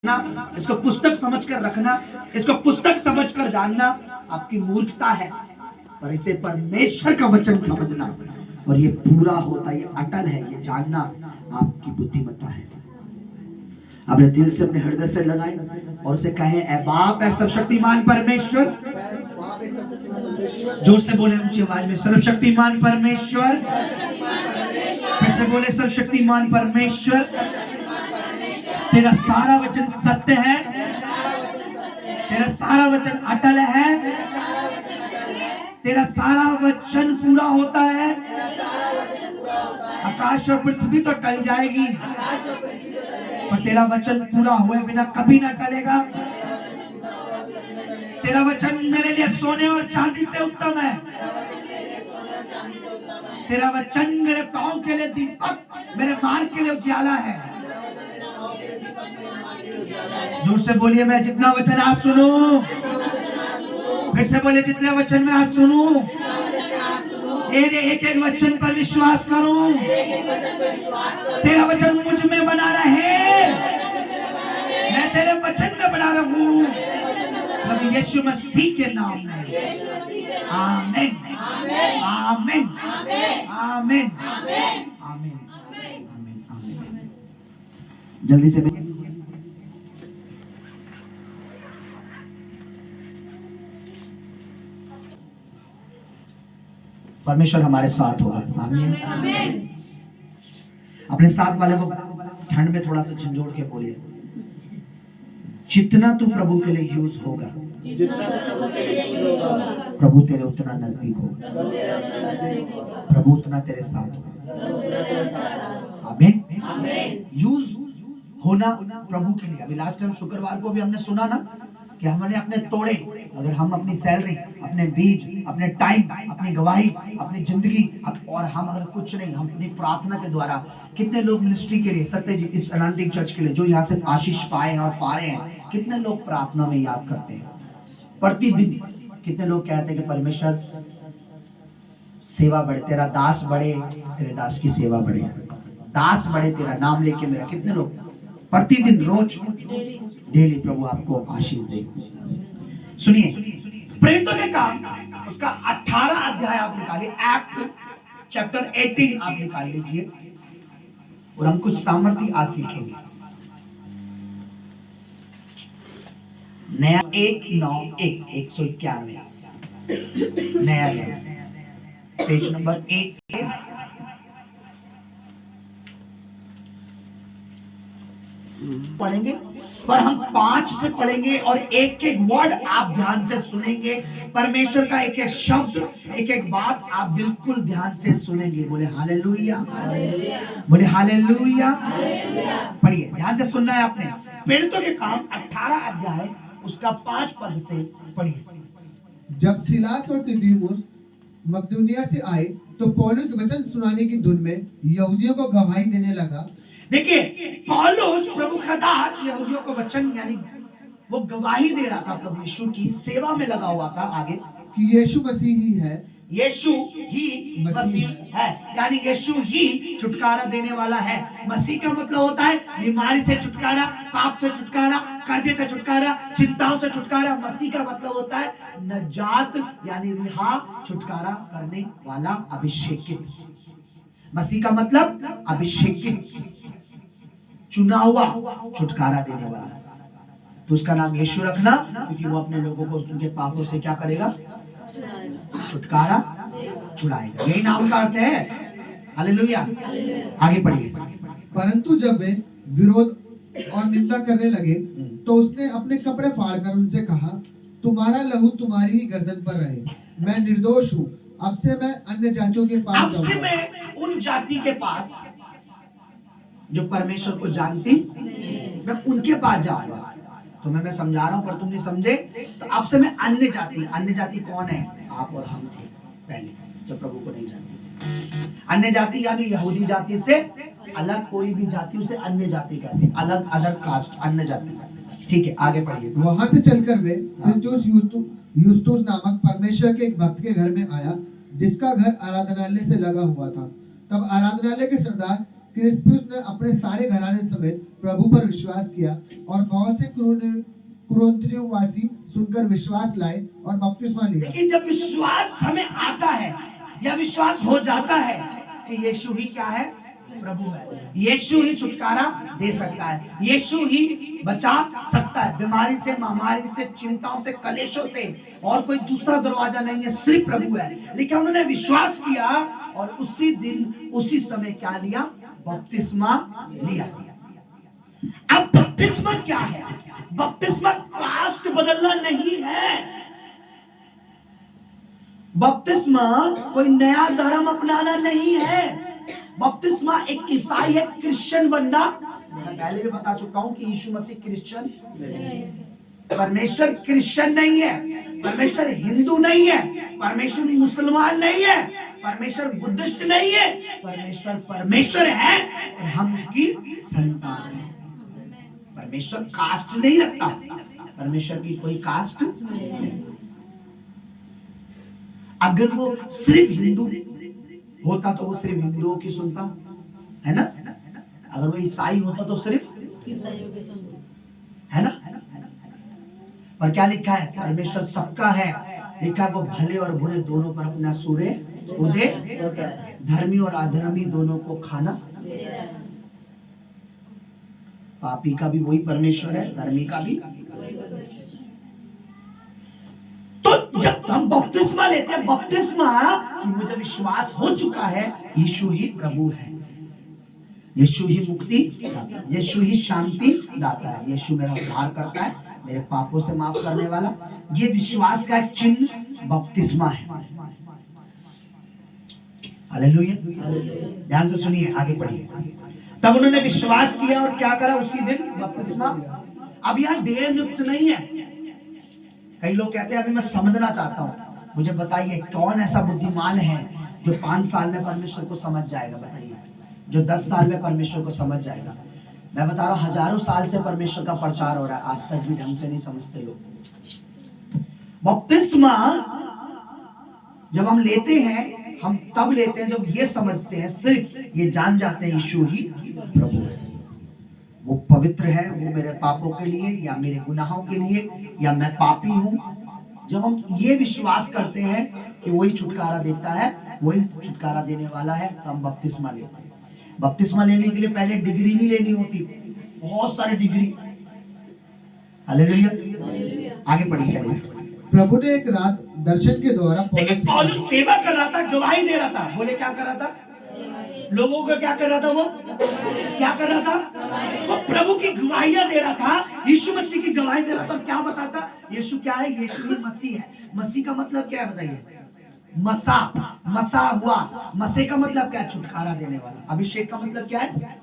ना, इसको पुस्तक समझकर रखना, इसको पुस्तक समझकर जानना आपकी मूर्खता है, और इसे परमेश्वर का वचन समझना और ये पूरा होता, ये अटल है, ये जानना आपकी बुद्धिमत्ता है। अपने दिल से, अपने हृदय से लगाए और उसे कहें, ऐ बाप, ऐ सर्वशक्तिमान परमेश्वर। जोर से बोले ऊंची आवाज में, सर्वशक्तिमान परमेश्वर। फिर से बोले, सर्वशक्तिमान परमेश्वर, तेरा सारा वचन सत्य है, तेरा सारा वचन अटल है, तेरा सारा वचन पूरा होता है। आकाश और पृथ्वी तो टल जाएगी, पर तेरा वचन पूरा हुए बिना कभी ना टलेगा। तेरा वचन मेरे लिए सोने और चांदी से उत्तम है। तेरा वचन मेरे पांव के लिए दीपक, मेरे मार्ग के लिए उजियाला है। जोर से बोलिए, मैं जितना वचन आज सुनूं। फिर से बोलिए, जितने वचन मैं आज सुनूं, तेरे एक एक वचन पर विश्वास करूं। तेरा वचन मुझ में बना रहे, मैं तेरे वचन में बना रहूं, प्रभु यीशु मसीह के नाम में। आमीन, आमीन, आमीन, आमीन, आमीन। जल्दी से परमेश्वर हमारे साथ होगा। आमीन। अपने साथ वाले को ठंड में थोड़ा सा झंझोड़ के बोलिए, जितना तू प्रभु के लिए यूज होगा, प्रभु तेरे उतना नजदीक होगा, प्रभु उतना तेरे साथ होगा। आमीन। यूज होना प्रभु के लिए। अभी लास्ट टाइम शुक्रवार को भी हमने सुना ना कि हमने अपने तोड़े, अगर हम अपनी सैलरी, अपने बीज, अपने टाइम, अपनी गवाही, अपनी जिंदगी, और हम अगर कुछ नहीं, हम अपनी प्रार्थना के द्वारा, कितने लोग मिनिस्ट्री के लिए, सत्य जी इस अनंतिक चर्च के लिए जो यहाँ से आशीष पाए हैं और पा रहे हैं, कितने लोग प्रार्थना में याद करते हैं प्रतिदिन। कितने लोग कहते हैं कि परमेश्वर सेवा बढ़े, तेरा दास बढ़े, तेरे दास की सेवा बढ़े, दास बढ़े, तेरा नाम लेके मेरा। कितने लोग प्रतिदिन, रोज, डेली प्रभु आपको आशीष दे। सुनिए, प्रेरितों के काम उसका 18 अध्याय आप निकालिए, एक्ट चैप्टर 18 आप निकाल लीजिए, और हम कुछ सामर्थ्य आज सीखेंगे। नया 191 नया पेज नंबर 1 पढ़ेंगे, पर हम 5 से पढ़ेंगे और एक एक वर्ड आप ध्यान से सुनेंगे। परमेश्वर का एक एक शब्द, एक एक बात आप बिल्कुल ध्यान से सुनेंगे। बोले हालेलुया, बोले हालेलुया। पढ़िए, ध्यान से सुनना है आपने। प्रेरितों के काम 18 अध्याय उसका 5 पद से पढ़िए। जब सिलास और तीमुथियुस मकदूनिया से आए तो पौलुस वचन सुनाने की धुन में यहूदियों को गवाही देने लगा। देखिए, पौलुस प्रभु का दास यहूदियों को वचन, यानी वो गवाही दे रहा था, प्रभु यीशु की सेवा में लगा हुआ था। आगे कि यीशु मसीह ही है, यीशु ही मसीह है, यानी यीशु ही छुटकारा देने वाला है। मसीह का मतलब होता है बीमारी से छुटकारा, पाप से छुटकारा, कर्जे से छुटकारा, चिंताओं से छुटकारा। मसीह का मतलब होता है नजात, यानी रिहा, छुटकारा करने वाला, अभिषेकित। मसीह का मतलब अभिषेकित, चुना हुआ, छुटकारा देने वाला। तो उसका नाम यीशु रखना, क्योंकि वो अपने लोगों को उनके पापों से क्या करेगा? छुटकारा छुड़ाएगा। यही नाम का अर्थ है। हालेलुया। आगे पढ़िए। परंतु जब वे विरोध और निंदा करने लगे तो उसने अपने कपड़े फाड़कर उनसे कहा, तुम्हारा लहू तुम्हारी ही गर्दन पर रहे, मैं निर्दोष हूँ। अब से मैं अन्य जातियों के पास अब से मैं उन जाति के पास जो परमेश्वर को जानती, मैं उनके पास जाऊंगा। तो मैं समझा रहा हूं, पर तुम नहीं समझे। तो अब से मैं अन्य जाति कौन है? आप और हम थे पहले, जब प्रभु को नहीं जानते थे। अन्य जाति यानी यहूदी जाति से अलग कोई भी जाति, उसे अन्य जाति कहते हैं, अलग, अदर कास्ट, अन्य जाति। ठीक है, आगे पढ़िए। वहां से चलकर वे यूस्तुस नामक परमेश्वर के एक भक्त के घर में आया, जिसका घर आराधनालय से लगा हुआ था। तब आराधनालय के सरदार क्रिस्पुस ने अपने सारे घराने समेत प्रभु पर विश्वास किया और बहुत से कुरिन्थियोवासी सुनकर विश्वास लाए और बपतिस्मा लिया। लेकिन जब विश्वास हमें आता है या विश्वास हो जाता है कि यीशु ही क्या है, प्रभु है, यीशु ही छुटकारा दे सकता है, यीशु ही बचा सकता है बीमारी से, महामारी से, चिंताओं से, कलेशों से, और कोई दूसरा दरवाजा नहीं है, सिर्फ प्रभु है। लेकिन उन्होंने विश्वास किया और उसी दिन उसी समय क्या लिया, बपतिस्मा लिया। अब बपतिस्मा क्या है? बपतिस्मा कास्ट बदलना नहीं है। बपतिस्मा कोई नया धर्म अपनाना नहीं है। बपतिस्मा एक ईसाई है, क्रिश्चियन बनना। मैं पहले भी बता चुका हूं कि यीशु मसीह क्रिश्चियन, परमेश्वर क्रिश्चियन नहीं है, परमेश्वर हिंदू नहीं है, परमेश्वर मुसलमान नहीं है, परमेश्वर बुद्धिस्ट नहीं है, परमेश्वर परमेश्वर है और हम उसकी संतान हैं। परमेश्वर कास्ट नहीं रखता, परमेश्वर की कोई कास्ट नहीं। अगर वो सिर्फ हिंदू होता तो वो सिर्फ हिंदुओं की सुनता, है ना? अगर वो ईसाई होता तो सिर्फ ईसाइयों की सुनता, है ना? पर क्या लिखा है? परमेश्वर सबका है। लिखा है वो भले और बुरे दोनों पर अपना सूर्य उदय, धर्मी और अधर्मी दोनों को खाना। पापी का भी वही परमेश्वर है, धर्मी का भी। तो जब हम बपतिस्मा लेते हैं, बपतिस्मा कि मुझे विश्वास हो चुका है यीशु ही प्रभु है, यीशु ही मुक्ति, यीशु ही शांति दाता है, यीशु मेरा उद्धार करता है, मेरे पापों से माफ करने वाला। ये विश्वास का एक चिन्ह बपतिस्मा है। हालेलुया। ध्यान से सुनिए, आगे पढ़िए। तब उन्होंने विश्वास किया और क्या करा, उसी दिन बपतिस्मा। अब यहाँ देर नियुक्त नहीं है। कई लोग कहते हैं अभी मैं समझना चाहता हूँ, मुझे बताइए कौन ऐसा बुद्धिमान है जो 5 साल में परमेश्वर को समझ जाएगा? बताइए, जो 10 साल में परमेश्वर को समझ जाएगा। मैं बता रहा हूँ, हजारों साल से परमेश्वर का प्रचार हो रहा है, आज तक भी ढंग से नहीं समझते लोग। बपतिस्मा जब हम लेते हैं, हम तब लेते हैं जब ये समझते हैं, सिर्फ ये जान जाते हैं यीशु ही प्रभु है, वो पवित्र है, वो मेरे पापों के लिए या मेरे गुनाहों के लिए, या मैं पापी हूँ। जब हम ये विश्वास करते हैं कि वही छुटकारा देता है, वही छुटकारा देने वाला है, तो हम बपतिस्मा लेते हैं। बपतिस्मा लेने के लिए पहले डिग्री नहीं लेनी होती, बहुत सारी डिग्री। हालेलुया। आगे पढ़िए। प्रभु ने एक रात दर्शन के द्वारा पौलुस सेवा कर रहा था, गवाही दे रहा था। बोले क्या कर रहा था? लोगों को क्या कर रहा था? वो क्या कर रहा था? वो प्रभु की गवाहियां दे रहा था, यीशु मसीह की गवाही दे रहा था। क्या बताता? यीशु क्या है? यीशु ही मसीह है। मसीह का मतलब क्या है बताइए? मसा, मसा हुआ। मसीह का मतलब क्या है? छुटकारा देने वाला। अभिषेक का मतलब क्या है?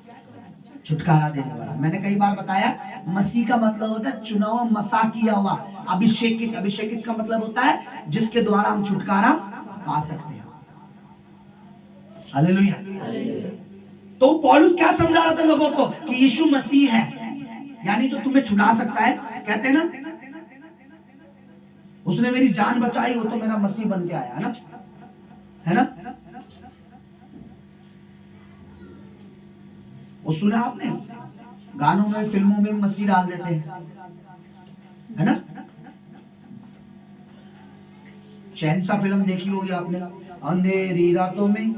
छुटकारा देने वाला। मैंने कई बार बताया, मसीह का मतलब होता है चुना हुआ, मसा किया हुआ। अभिषेकित, अभिषेकित का मतलब होता है जिसके द्वारा हम छुटकारा पा सकते हैं। हालेलुया। तो पौलुस क्या समझा रहा था लोगों को? कि यीशु मसीह है, यानी जो तुम्हें छुड़ा सकता है। कहते हैं ना, उसने मेरी जान बचाई, वो तो मेरा मसीह बन के आया, है ना? है ना? वो सुना आपने? गानों में, फिल्मों में मसीह डाल देते हैं, है ना? शहंशाह फिल्म देखी होगी आपने, अंधेरी रातों में,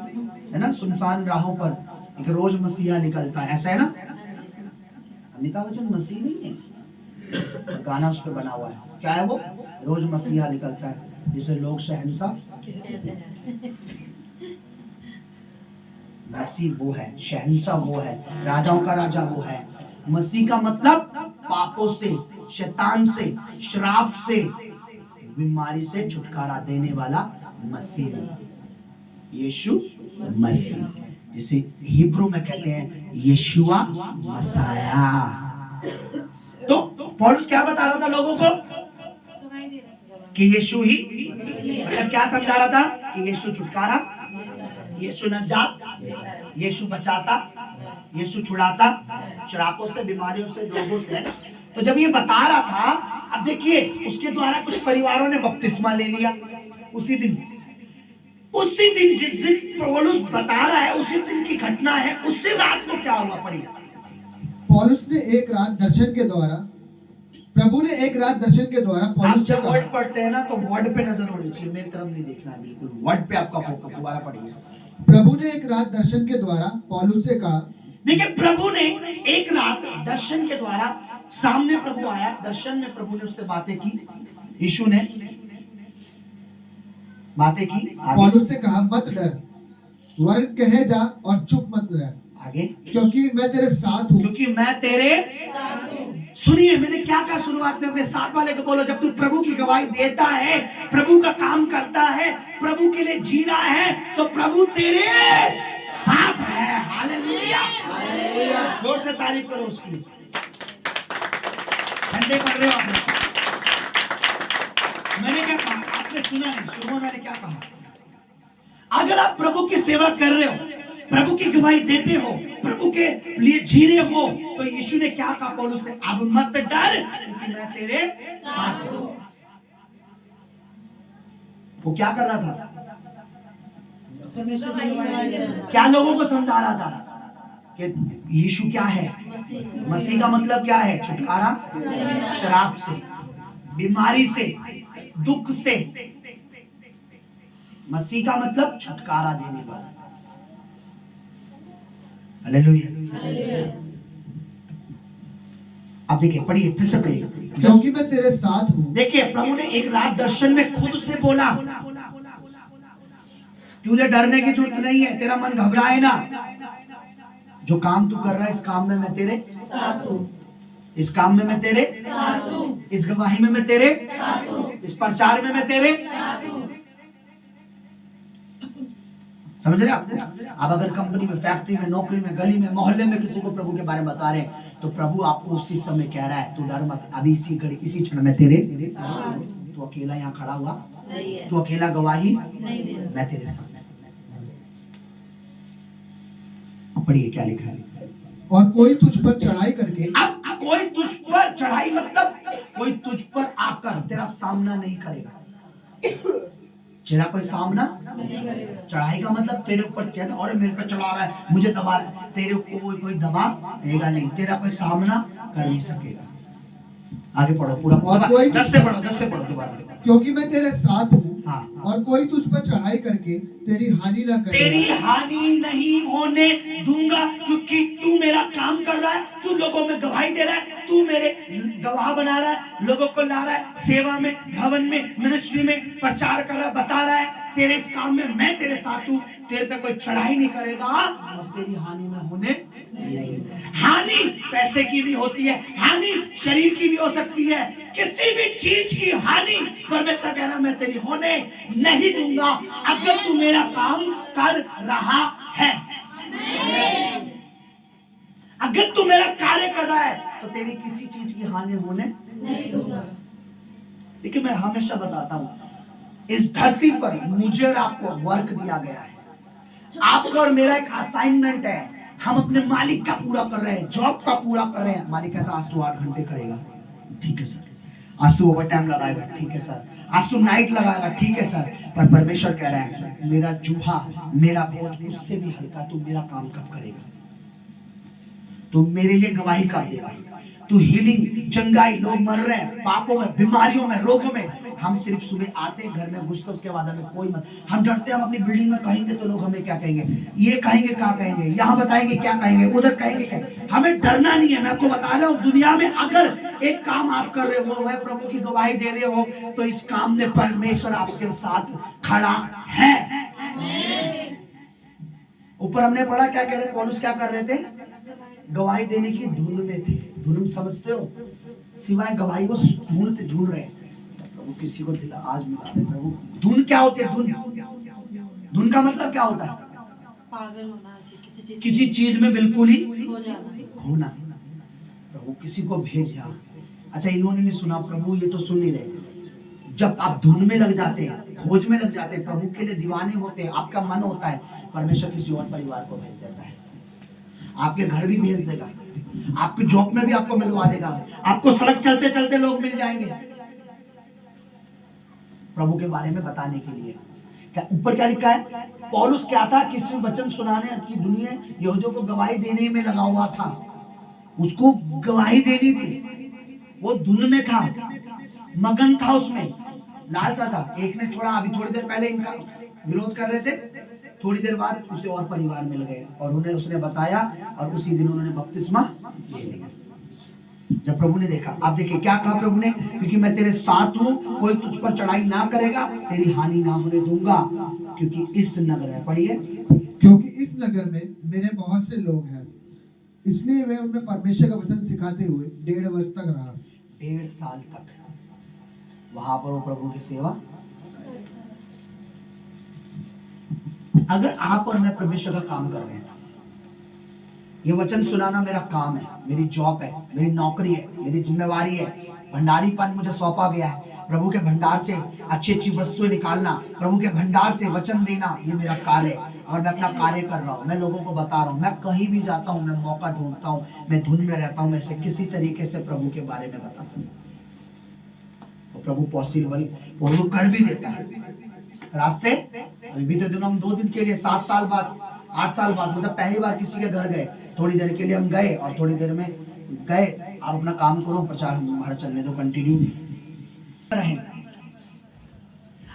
है ना, सुनसान राहों पर एक रोज मसीहा निकलता है, ऐसा है ना? अमिताभ बच्चन मसीह नहीं है, गाना उस पर बना हुआ है। क्या है वो? रोज मसीहा निकलता है, जिसे लोग शहंशाह। मसीह वो है, शहंशाह वो है, राजाओं का राजा वो है। मसीह का मतलब पापों से, शैतान से, श्राप से, बीमारी से छुटकारा देने वाला मसीह, यीशु मसीह, जिसे हिब्रू में कहते हैं यीशुआ मसाया। तो पौलुस क्या बता रहा था लोगों को? कि यीशु ही, मतलब क्या समझा रहा था? कि यीशु छुटकारा, यीशु नजात, यीशु बचाता, यीशु छुड़ाता श्रापों से, बीमारियों से, रोगों से। तो जब ये बता रहा था, अब देखिए उसके द्वारा कुछ परिवारों ने बपतिस्मा ले लिया उसी दिन। उसी दिन जिस दिन पौलुस बता रहा है उसी दिन की घटना है, उसी रात को क्या हुआ पढ़िए। पौलुस ने एक रात दर्शन के द्वारा, प्रभु ने एक रात दर्शन के द्वारा आप पौलुस से जब कहा। वर्ड पढ़ते हैं ना तो वर्ड पे नजर होनी चाहिए, मेरी तरफ नहीं देखना है, बिल्कुल वर्ड पे आपका फोकस। दोबारा पढ़िए। प्रभु ने एक रात दर्शन के द्वारा पौलुस से कहा। देखिए, प्रभु ने एक रात दर्शन के द्वारा, सामने प्रभु आया, दर्शन में प्रभु ने उससे बातें की, यीशु ने बातें की। पौलुस से कहा, मत डर, वरन कहे जा और चुप मत रह, आगे, क्योंकि मैं तेरे साथ हूँ। क्योंकि मैं तेरे सुनिए, मैंने क्या कहा शुरुआत में, अपने साथ वाले को बोलो, जब तू प्रभु की गवाही देता है, प्रभु का काम करता है, प्रभु के लिए जी रहा है, तो प्रभु तेरे साथ है। हालेलुया, जोर से तारीफ करो उसकी। ठंडे पड़ रहे हो आप। मैंने क्या कहा, आपने सुना नहीं, शुरू में मैंने क्या कहा, अगर आप प्रभु की सेवा कर रहे हो, प्रभु की गवाही देते हो, प्रभु के लिए जी रहे हो, तो यीशु ने क्या कहा पौलुस से, अब मत डर, क्योंकि मैं तेरे साथ हूं। वो क्या कर रहा था, क्या लोगों को समझा रहा था कि यीशु क्या है, मसीह का मतलब क्या है, छुटकारा शराब से, बीमारी से, दुख से। मसीह का मतलब छुटकारा देने वाला। हालेलुया। आप देखिए, पढ़िए, फिर से पढ़िए। क्योंकि मैं तेरे साथ हूँ। देखिए, प्रभु ने एक रात दर्शन में खुद से बोला, तुझे डरने की जरूरत नहीं है, तेरा मन घबराए ना, जो काम तू कर रहा है इस काम में मैं तेरे साथ हूं, इस काम में मैं तेरे साथ हूं, इस गवाही में मैं तेरे साथ हूं, इस प्रचार में मैं तेरे साथ हूं। समझ रहे आप? आप अगर कंपनी में, फैक्ट्री में, नौकरी में, गली में, मोहल्ले में किसी को प्रभु के बारे में बता रहे हैं, तो प्रभु आपको उसी समय कह रहा है, तू डर मत, अभी इसी घड़ी, इसी क्षण में तेरे साथ हूं। तू अकेला यहाँ खड़ा हुआ, तू अकेला गवाही, मैं तेरे साथ। पढ़िए क्या लिखा है, और कोई तुझ पर चढ़ाई करके, अब कोई तुझ पर चढ़ाई मतलब कोई तुझ पर आकर तेरा सामना नहीं करेगा, तेरा कोई सामना नहीं करेगा। चढ़ाई का मतलब तेरे ऊपर क्या, और मेरे पे चढ़ा रहा है, मुझे दबा रहा है, तेरे को कोई दबा देगा नहीं, तेरा कोई सामना कर नहीं सकेगा। आगे पढ़ो पूरा, और कोई 10 से पढ़ो, 10 से पढ़ो दोबारा। क्योंकि मैं तेरे साथ हूँ, हाँ। और कोई तुझ पर चढ़ाई करके तेरी हानि न करे, तेरी हानि नहीं होने दूंगा, क्योंकि तू मेरा काम कर रहा है, तू लोगों में गवाही दे रहा है, तू मेरे गवाह बना रहा है, लोगों को ला रहा है, सेवा में, भवन में, मिनिस्ट्री में प्रचार कर रहा है, बता रहा है, तेरे इस काम में मैं तेरे साथ हूँ, तेरे पे कोई चढ़ाई नहीं करेगा और तेरी हानि में होने नहीं। हानि पैसे की भी होती है, हानि शरीर की भी हो सकती है, किसी भी चीज की हानि परमेश्वर कह रहा मैं तेरी होने नहीं दूंगा, अगर तू मेरा काम कर रहा है। अगर तू मेरा कार्य कर रहा है तो तेरी किसी चीज की हानि होने नहीं दूंगा। देखिए, मैं हमेशा बताता हूं, इस धरती पर मुझे और आपको वर्क दिया गया है, आपका और मेरा एक असाइनमेंट है, हम अपने मालिक का पूरा कर रहे हैं, जॉब का पूरा कर रहे हैं। मालिक कहता आज तू 8 घंटे करेगा, ठीक है सर, आज तू ओवर टाइम लगाएगा, ठीक है सर, आज तू नाइट लगाएगा, ठीक है सर, पर परमेश्वर कह रहा है मेरा जूहा, मेरा बोझ उससे भी हल्का, तू मेरा काम कब करेगा, तू मेरे लिए गवाही कब देगा, तू हीलिंग, चंगाई, लोग मर रहे हैं पापों में, बीमारियों में, रोगों में, हम सिर्फ सुबह आते हैं, घर में घुसते, उसके बाद हमें कोई मत, हम डरते हैं, हम अपनी बिल्डिंग में कहेंगे तो लोग हमें क्या कहेंगे, ये कहेंगे क्या कहेंगे, यहाँ बताएंगे क्या कहेंगे, उधर कहेंगे क्या, हमें डरना नहीं है। मैं आपको बता रहा हूँ, दुनिया में अगर एक काम आप कर रहे हो, वह प्रभु की गवाही दे रहे हो, तो इस काम में परमेश्वर आपके साथ खड़ा है। ऊपर हमने पढ़ा क्या कह रहे, पौलुस क्या कर रहे थे, गवाही देने की धुन में थे। धुन समझते हो, सिवाय गवाही को ढूंढ रहे हैं, प्रभु किसी को दिला आज मिला दे प्रभु। धुन क्या होती है, धुन का मतलब क्या होता है, पागल होना, किसी चीज में बिल्कुल ही खोना। प्रभु किसी को भेजा। अच्छा, इन्होंने नहीं सुना, प्रभु ये तो सुन नहीं रहे। जब आप धुन में लग जाते हैं, खोज में लग जाते हैं, प्रभु के लिए दीवाने होते हैं, आपका मन होता है, परमेश्वर किसी और परिवार को भेज देता है, आपके घर भी भेज देगा, आपके जॉब में भी आपको मिलवा देगा, आपको सड़क चलते चलते लोग मिल जाएंगे प्रभु के बारे में बताने के लिए। ऊपर क्या लिखा है? पौलुस क्या था? किसी वचन सुनाने की दुनिया यहूदियों को गवाही देने में लगा हुआ था। उसको गवाही देनी थी, वो धुन में था, मगन था, उसमें लालसा था। एक ने छोड़ा, अभी थोड़ी देर पहले इनका विरोध कर रहे थे, थोड़ी देर बाद उसे और परिवार मिल गए और उन्हें उसने बताया और उसी दिन उन्होंने बपतिस्मा ले लिया। जब प्रभु ने देखा, आप देखिए क्या कहा प्रभु ने, क्योंकि मैं तेरे साथ हूं, कोई तुझ पर चढ़ाई ना करेगा, तेरी हानि ना होने दूंगा, क्योंकि इस नगर में, पढ़िए, क्योंकि इस नगर में मेरे बहुत से लोग हैं, इसलिए मैं उनमें परमेश्वर का वचन सिखाते हुए 1.5 वर्ष तक रहा। 1.5 साल तक वहां पर वो प्रभु की सेवा। अगर आप और मैं परमेश्वर का काम कर रहे हैं, ये वचन सुनाना मेरा काम है, मेरी जॉब है, मेरी नौकरी है, मेरी जिम्मेवारी है, भंडारीपन मुझे सौंपा गया है, प्रभु के भंडार से अच्छी अच्छी वस्तुएं निकालना, प्रभु के भंडार से वचन देना, ये मेरा कार्य है और मैं अपना कार्य कर रहा हूँ। मैं लोगों को बता रहा हूँ, मैं कहीं भी जाता हूँ, मैं मौका ढूंढता हूँ, मैं धुन में रहता हूँ, मैं से किसी तरीके से प्रभु के बारे में बता सकूं। तो प्रभु पॉसिबल वो कर भी देता है रास्ते। अभी बीते दिन हम 2 दिन के लिए 7 साल बाद 8 साल बाद मतलब पहली बार किसी के घर गए, थोड़ी देर के लिए हम गए और थोड़ी देर में गए, आप अपना काम करो, प्रचार हमारा चलने दो, कंटिन्यू रहे।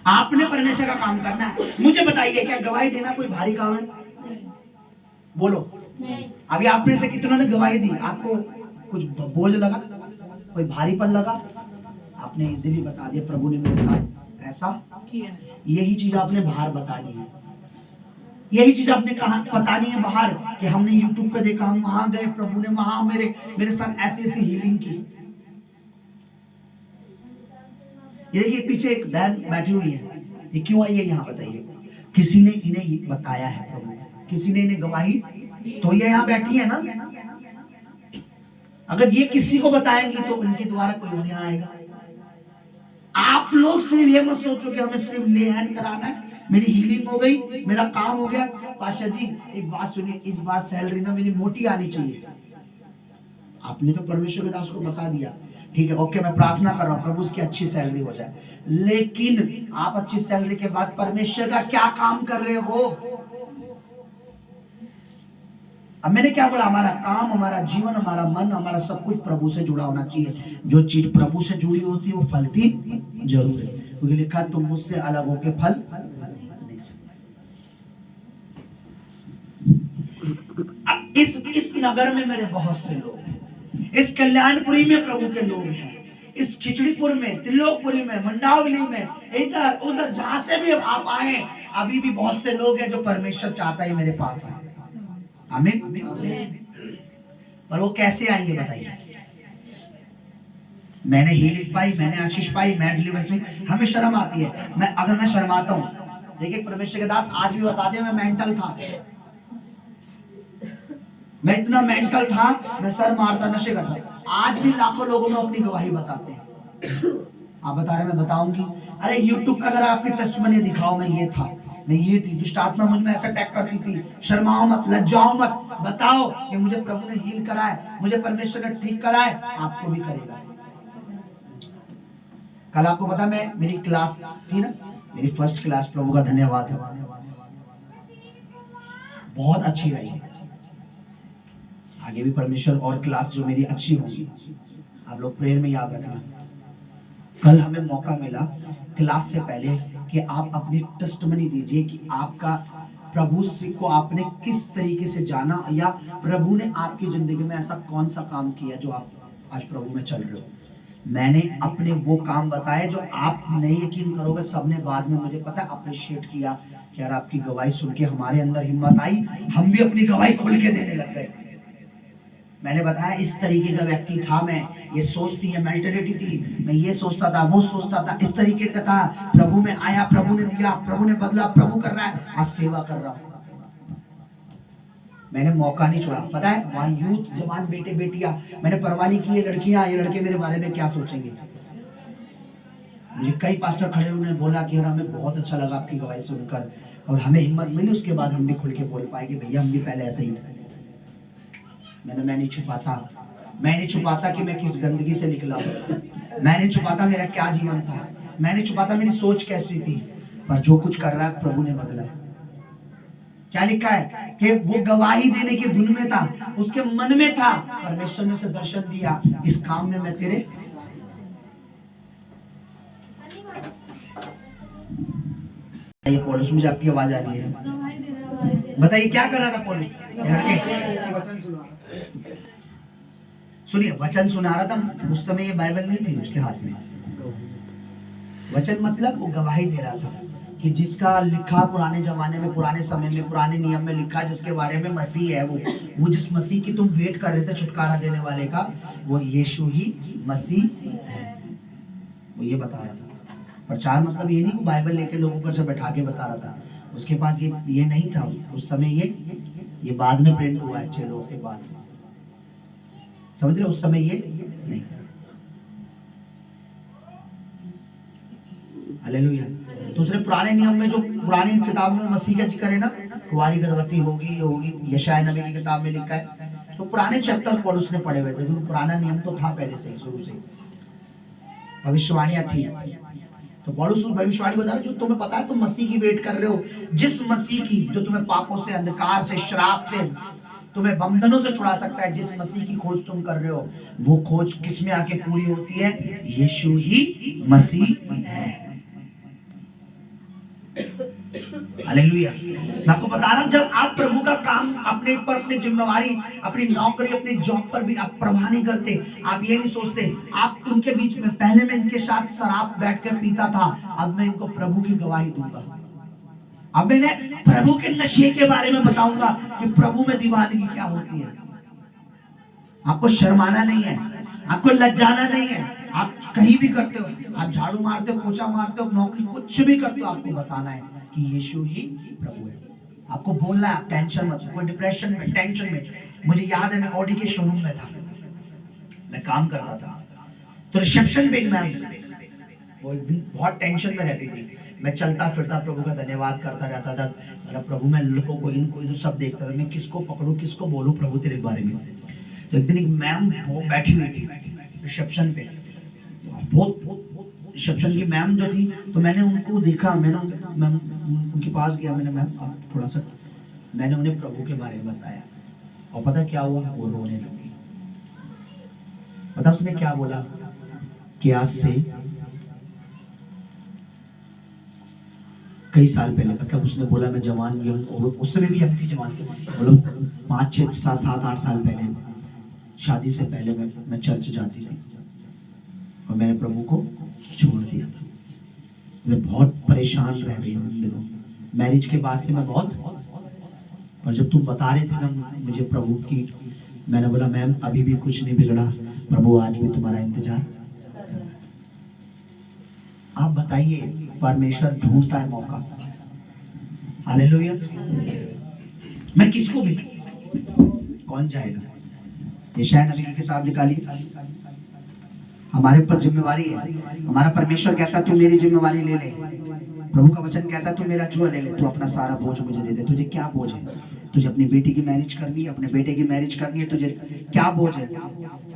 आपने परमेश्वर का काम करना है। मुझे बताइए, क्या गवाही देना कोई भारी काम है? बोलो। अभी आप में से कितनों ने गवाही दी? आपको कुछ बोझ लगा, कोई भारीपन लगा? आपने इजीली बता दिया, प्रभु ने मेरे साथ ऐसा किया। यही चीज आपने बाहर बतानी है, यही चीज आपने कहा बतानी है बाहर, कि हमने यूट्यूब पे देखा, हम वहां गए, प्रभु ने वहां मेरे साथ ऐसी ऐसी हीलिंग की। ये देखिए पीछे एक बहन बैठी हुई है, ये क्यों आई है यहाँ बताइए? किसी ने इन्हें बताया है प्रभु, किसी ने इन्हें गवाही, तो ये यहाँ बैठी है ना। अगर ये किसी को बताएंगी तो उनके द्वारा कोई और यहाँ आएगा। आप लोग सिर्फ ये मत सोचो कि हमें सिर्फ ले हैंड कराना है, मेरी हीलिंग हो गई, मेरा काम हो गया। पाशा जी एक बात सुनिए, इस बार सैलरी ना मेरी मोटी आनी चाहिए। आपने तो परमेश्वर के दास को बता दिया, ठीक है, ओके, मैं प्रार्थना कर रहा हूँ प्रभु उसकी अच्छी सैलरी हो जाए, लेकिन आप अच्छी सैलरी के बाद परमेश्वर का क्या काम कर रहे हो? अब मैंने क्या बोला? हमारा काम, हमारा जीवन, हमारा मन, हमारा सब कुछ प्रभु से जुड़ा होना चाहिए। जो चीज प्रभु से जुड़ी होती है वो फलती जरूर है, क्योंकि लिखा तुम मुझसे अलग होके फल नहीं सकते। इस नगर में मेरे बहुत से लोग हैं, इस कल्याणपुरी में प्रभु के लोग हैं, इस खिचड़ीपुर में, त्रिलोकपुरी में, मंडावली में, इधर उधर जहां से भी आप आए, अभी भी बहुत से लोग हैं जो परमेश्वर चाहता है मेरे पास आए। आमीन। पर वो कैसे आएंगे बताइए? मैंने हीलिंग पाई, मैंने आशीष पाई, मैं डिलीवरेंस हुई, हमें शर्म आती है। अगर मैं शर्माता हूं, देखिए परमेश्वर के दास आज भी बता दे, मैं मेंटल था, मैं इतना मेंटल था, मैं सर मारता, नशे करता। आज भी लाखों लोगों में अपनी गवाही बताते हैं। आप बता रहे, मैं बताऊंगी। अरे यूट्यूब पे अगर आपकी टेस्टिमनी दिखाओ, मैं ये था, मैं ये थी, दुष्ट आत्मा मुझ में ऐसा अटैक करती थी, शर्माओ मत, लज्जाओ मत, बताओ कि मुझे प्रभु ने हील करा है, मुझे परमेश्वर ने ठीक करा है, आपको भी करेगा। कल आपको पता, मैं मेरी क्लास थी ना, मेरी फर्स्ट क्लास, प्रभु का धन्यवाद है, बहुत अच्छी रही। आगे भी परमेश्वर और क्लास जो मेरी अच्छी होगी, आप लोग प्रेयर में याद रखना। कल हमें मौका मिला क्लास से पहले कि आप अपनी टेस्टिमनी दीजिए कि आपका प्रभु से को आपने किस तरीके से जाना, या प्रभु ने आपकी जिंदगी में ऐसा कौन सा काम किया जो आप आज प्रभु में चल रहे हो। मैंने अपने वो काम बताए जो आप नहीं यकीन करोगे, सबने बाद में मुझे पता अप्रिशिएट किया कि यार आपकी गवाही सुन के हमारे अंदर हिम्मत आई, हम भी अपनी गवाही खुल के देने लग गए। मैंने बताया इस तरीके का व्यक्ति था, मैं ये सोचती है मेंटालिटी थी, मैं ये सोचता था, वो सोचता था, इस तरीके का था। प्रभु में आया, प्रभु ने दिया, प्रभु ने बदला, प्रभु कर रहा है, आज सेवा कर रहा हूँ। मैंने मौका नहीं छोड़ा। पता है वहाँ यूथ, जवान बेटे बेटियां, मैंने परवाह की, ये लड़कियां, ये लड़के मेरे बारे में क्या सोचेंगे। मुझे कई पास्टर खड़े उन्होंने बोला कि यार हमें बहुत अच्छा लगा आपकी गवाही सुनकर, और हमें हिम्मत मिली, उसके बाद हम भी खुल के बोल पाए कि भैया हम भी पहले ऐसे ही थे। मैं नहीं छुपाता कि मैं किस गंदगी से निकला हूँ, मैं नहीं छुपाता मेरा क्या जीवन था, मैं नहीं छुपाता मेरी सोच कैसी थी। पर जो कुछ कर रहा है प्रभु ने बदला है। क्या लिखा है कि वो गवाही देने की धुन में था, उसके मन में था, परमेश्वर ने उसे दर्शन दिया, इस काम में मैं तेरे ये पौलुस, मुझे आपकी आवाज आ रही है, बताइए क्या कर रहा था पौलुस? वचन सुना। सुनिए, वचन सुना रहा था। उस समय ये बाइबल नहीं थी उसके हाथ में। वचन मतलब वो गवाही दे रहा था कि जिसका लिखा पुराने जमाने में, पुराने समय में, पुराने नियम में लिखा, जिसके बारे में मसीह है, वो जिस मसीह की तुम वेट कर रहे थे, छुटकारा देने वाले का, वो यीशु ही मसीह है। वो ये बता रहा था। प्रचार मतलब ये नहीं कि बाइबल लेके लोगों को सब बैठा के बता रहा था। उसके पास ये नहीं था उस समय। ये बाद में प्रिंट हुआ है 6 लोगों के बाद, समझ रहे? उस समय ये नहीं था। हालेलुया। दूसरे पुराने नियम में, जो पुरानी किताब में मसीह का जिक्र है ना, कुंवारी गर्भवती होगी, होगी, यशायाह नबी की किताब में लिखा है। तो पुराने चैप्टर पौलुस ने पढ़े हुए थे, क्योंकि पुराना नियम तो था पहले से, शुरू से भविष्यवाणियां थी। तो पौलुस भविष्यवाणी बता रहा है, जो तुम्हें पता है तुम मसीह की वेट कर रहे हो, जिस मसीह की जो तुम्हें पापों से, अंधकार से, श्राप से, तुम्हें बंधनों से छुड़ा सकता है, जिस मसीह की खोज तुम कर रहे हो, वो खोज किस में आके पूरी होती है? यीशु ही मसीह है। हालेलुया। मैं आपको बता रहा हूं, जब आप प्रभु का काम अपने पर, अपनी जिम्मेवारी, अपनी नौकरी, अपनी जॉब पर भी आप प्रवाह नहीं करते, आप ये नहीं सोचते आप उनके बीच में, पहले मैं इनके साथ शराब बैठ कर पीता था, अब मैं इनको प्रभु की गवाही दूंगा, अब मैंने प्रभु के नशे के बारे में बताऊंगा कि प्रभु में दीवानगी क्या होती है। आपको शर्माना नहीं है, आपको लज्जाना नहीं है। आप कहीं भी करते हो, आप झाड़ू मारते हो, पोछा मारते हो, नौकरी कुछ भी करते हो, आपको बताना है कि यीशु ही प्रभु है। आपको बोलना है, टेंशन मत, कोई डिप्रेशन में, टेंशन में। मुझे याद है, मैं ऑडी के शोरूम में था, मैं काम करता था, तो रिसेप्शन पे एक मैम, वो बहुत टेंशन में रहती थी। मैं चलता फिरता प्रभु का धन्यवाद करता रहता था। मेरा प्रभु, मैं लोगों को, इनको इधर सब देखता था, मैं किसको पकड़ूं, किसको बोलूं प्रभु तेरे बारे में। तो एक दिन एक मैम वो बैठी हुई थी रिसेप्शन पे, बहुत रिसेप्शन की मैम जो थी, तो मैंने उनको देखा, मैंने उनके पास गया, मैंने मैम थोड़ा सा, मैंने उन्हें प्रभु के बारे में बताया, और पता क्या हुआ? वो रोने लगी। पता उसने क्या बोला कि आज से कई साल पहले, मतलब उसने बोला मैं जवान भी हूँ, उस समय भी हम थी जवान, बोलो 5, 6, 7, 8 साल पहले, शादी से पहले मैं चर्च जाती थी और मैंने प्रभु को छोड़ दिया था। मैं बहुत परेशान रह गई उन दिनों, मैरिज के बाद से मैं बहुत, और जब तुम बता रहे थे ना मुझे प्रभु की, मैंने बोला मैम अभी भी कुछ नहीं बिगड़ा, प्रभु आज भी तुम्हारा इंतजार। आप बताइए, परमेश्वर ढूंढता है मौका। हालेलुया। मैं किसको भेजूं? कौन जाएगा? यशायाह नबी की किताब निकाली, हमारे ऊपर जिम्मेवारी है। हमारा परमेश्वर कहता है तू मेरी जिम्मेवारी ले ले। प्रभु का वचन कहता है तू मेरा जुआ ले ले, तू अपना सारा बोझ मुझे दे दे। तुझे क्या बोझ है? तुझे अपनी बेटी की मैरिज करनी है, अपने बेटे की मैरिज करनी है, तुझे क्या बोझ है?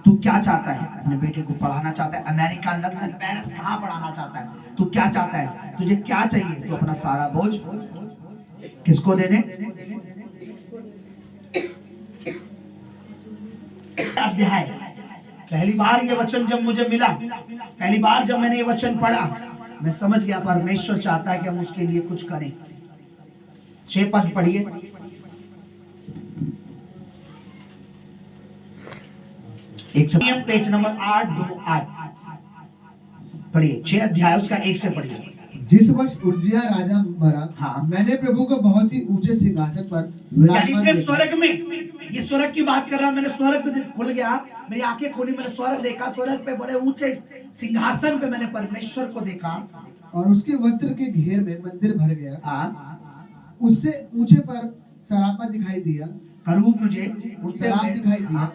तू क्या चाहता है? अपने बेटे को पढ़ाना चाहता है अमेरिका, लंदन, पेरिस, कहाँ पढ़ाना चाहता है? तू क्या चाहता है? तुझे क्या चाहिए? तू अपना सारा बोझ किसको दे दे? अध्याय, पहली बार ये वचन जब मुझे मिला, पहली बार जब मैंने ये वचन पढ़ा, मैं समझ गया परमेश्वर चाहता है कि हम उसके लिए कुछ करें। 6 पद पढ़िए। एक पेज नंबर 828 पढ़िए, 6 अध्याय उसका 1 से पढ़िए। जिस वर्ष उज्जियाह राजा मरा, हाँ, मैंने प्रभु को बहुत ही ऊंचे सिंहासन पर यानी विराजमान इसमें देखा। स्वर्ग में, ये स्वर्ग की बात कर रहा हूं, मैंने स्वर्ग खुल गया, मेरी आंखें खोली, मैंने स्वर्ग देखा, स्वर्ग पे बड़े ऊंचे सिंहासन पे मैंने परमेश्वर को देखा, और उसके वस्त्र के घेर में मंदिर भर गया। हाँ, उससे ऊंचे पर सरापा दिखाई दिया, करूब मुझे उड़ते शराब हुए दिखाई दिया। हाँ,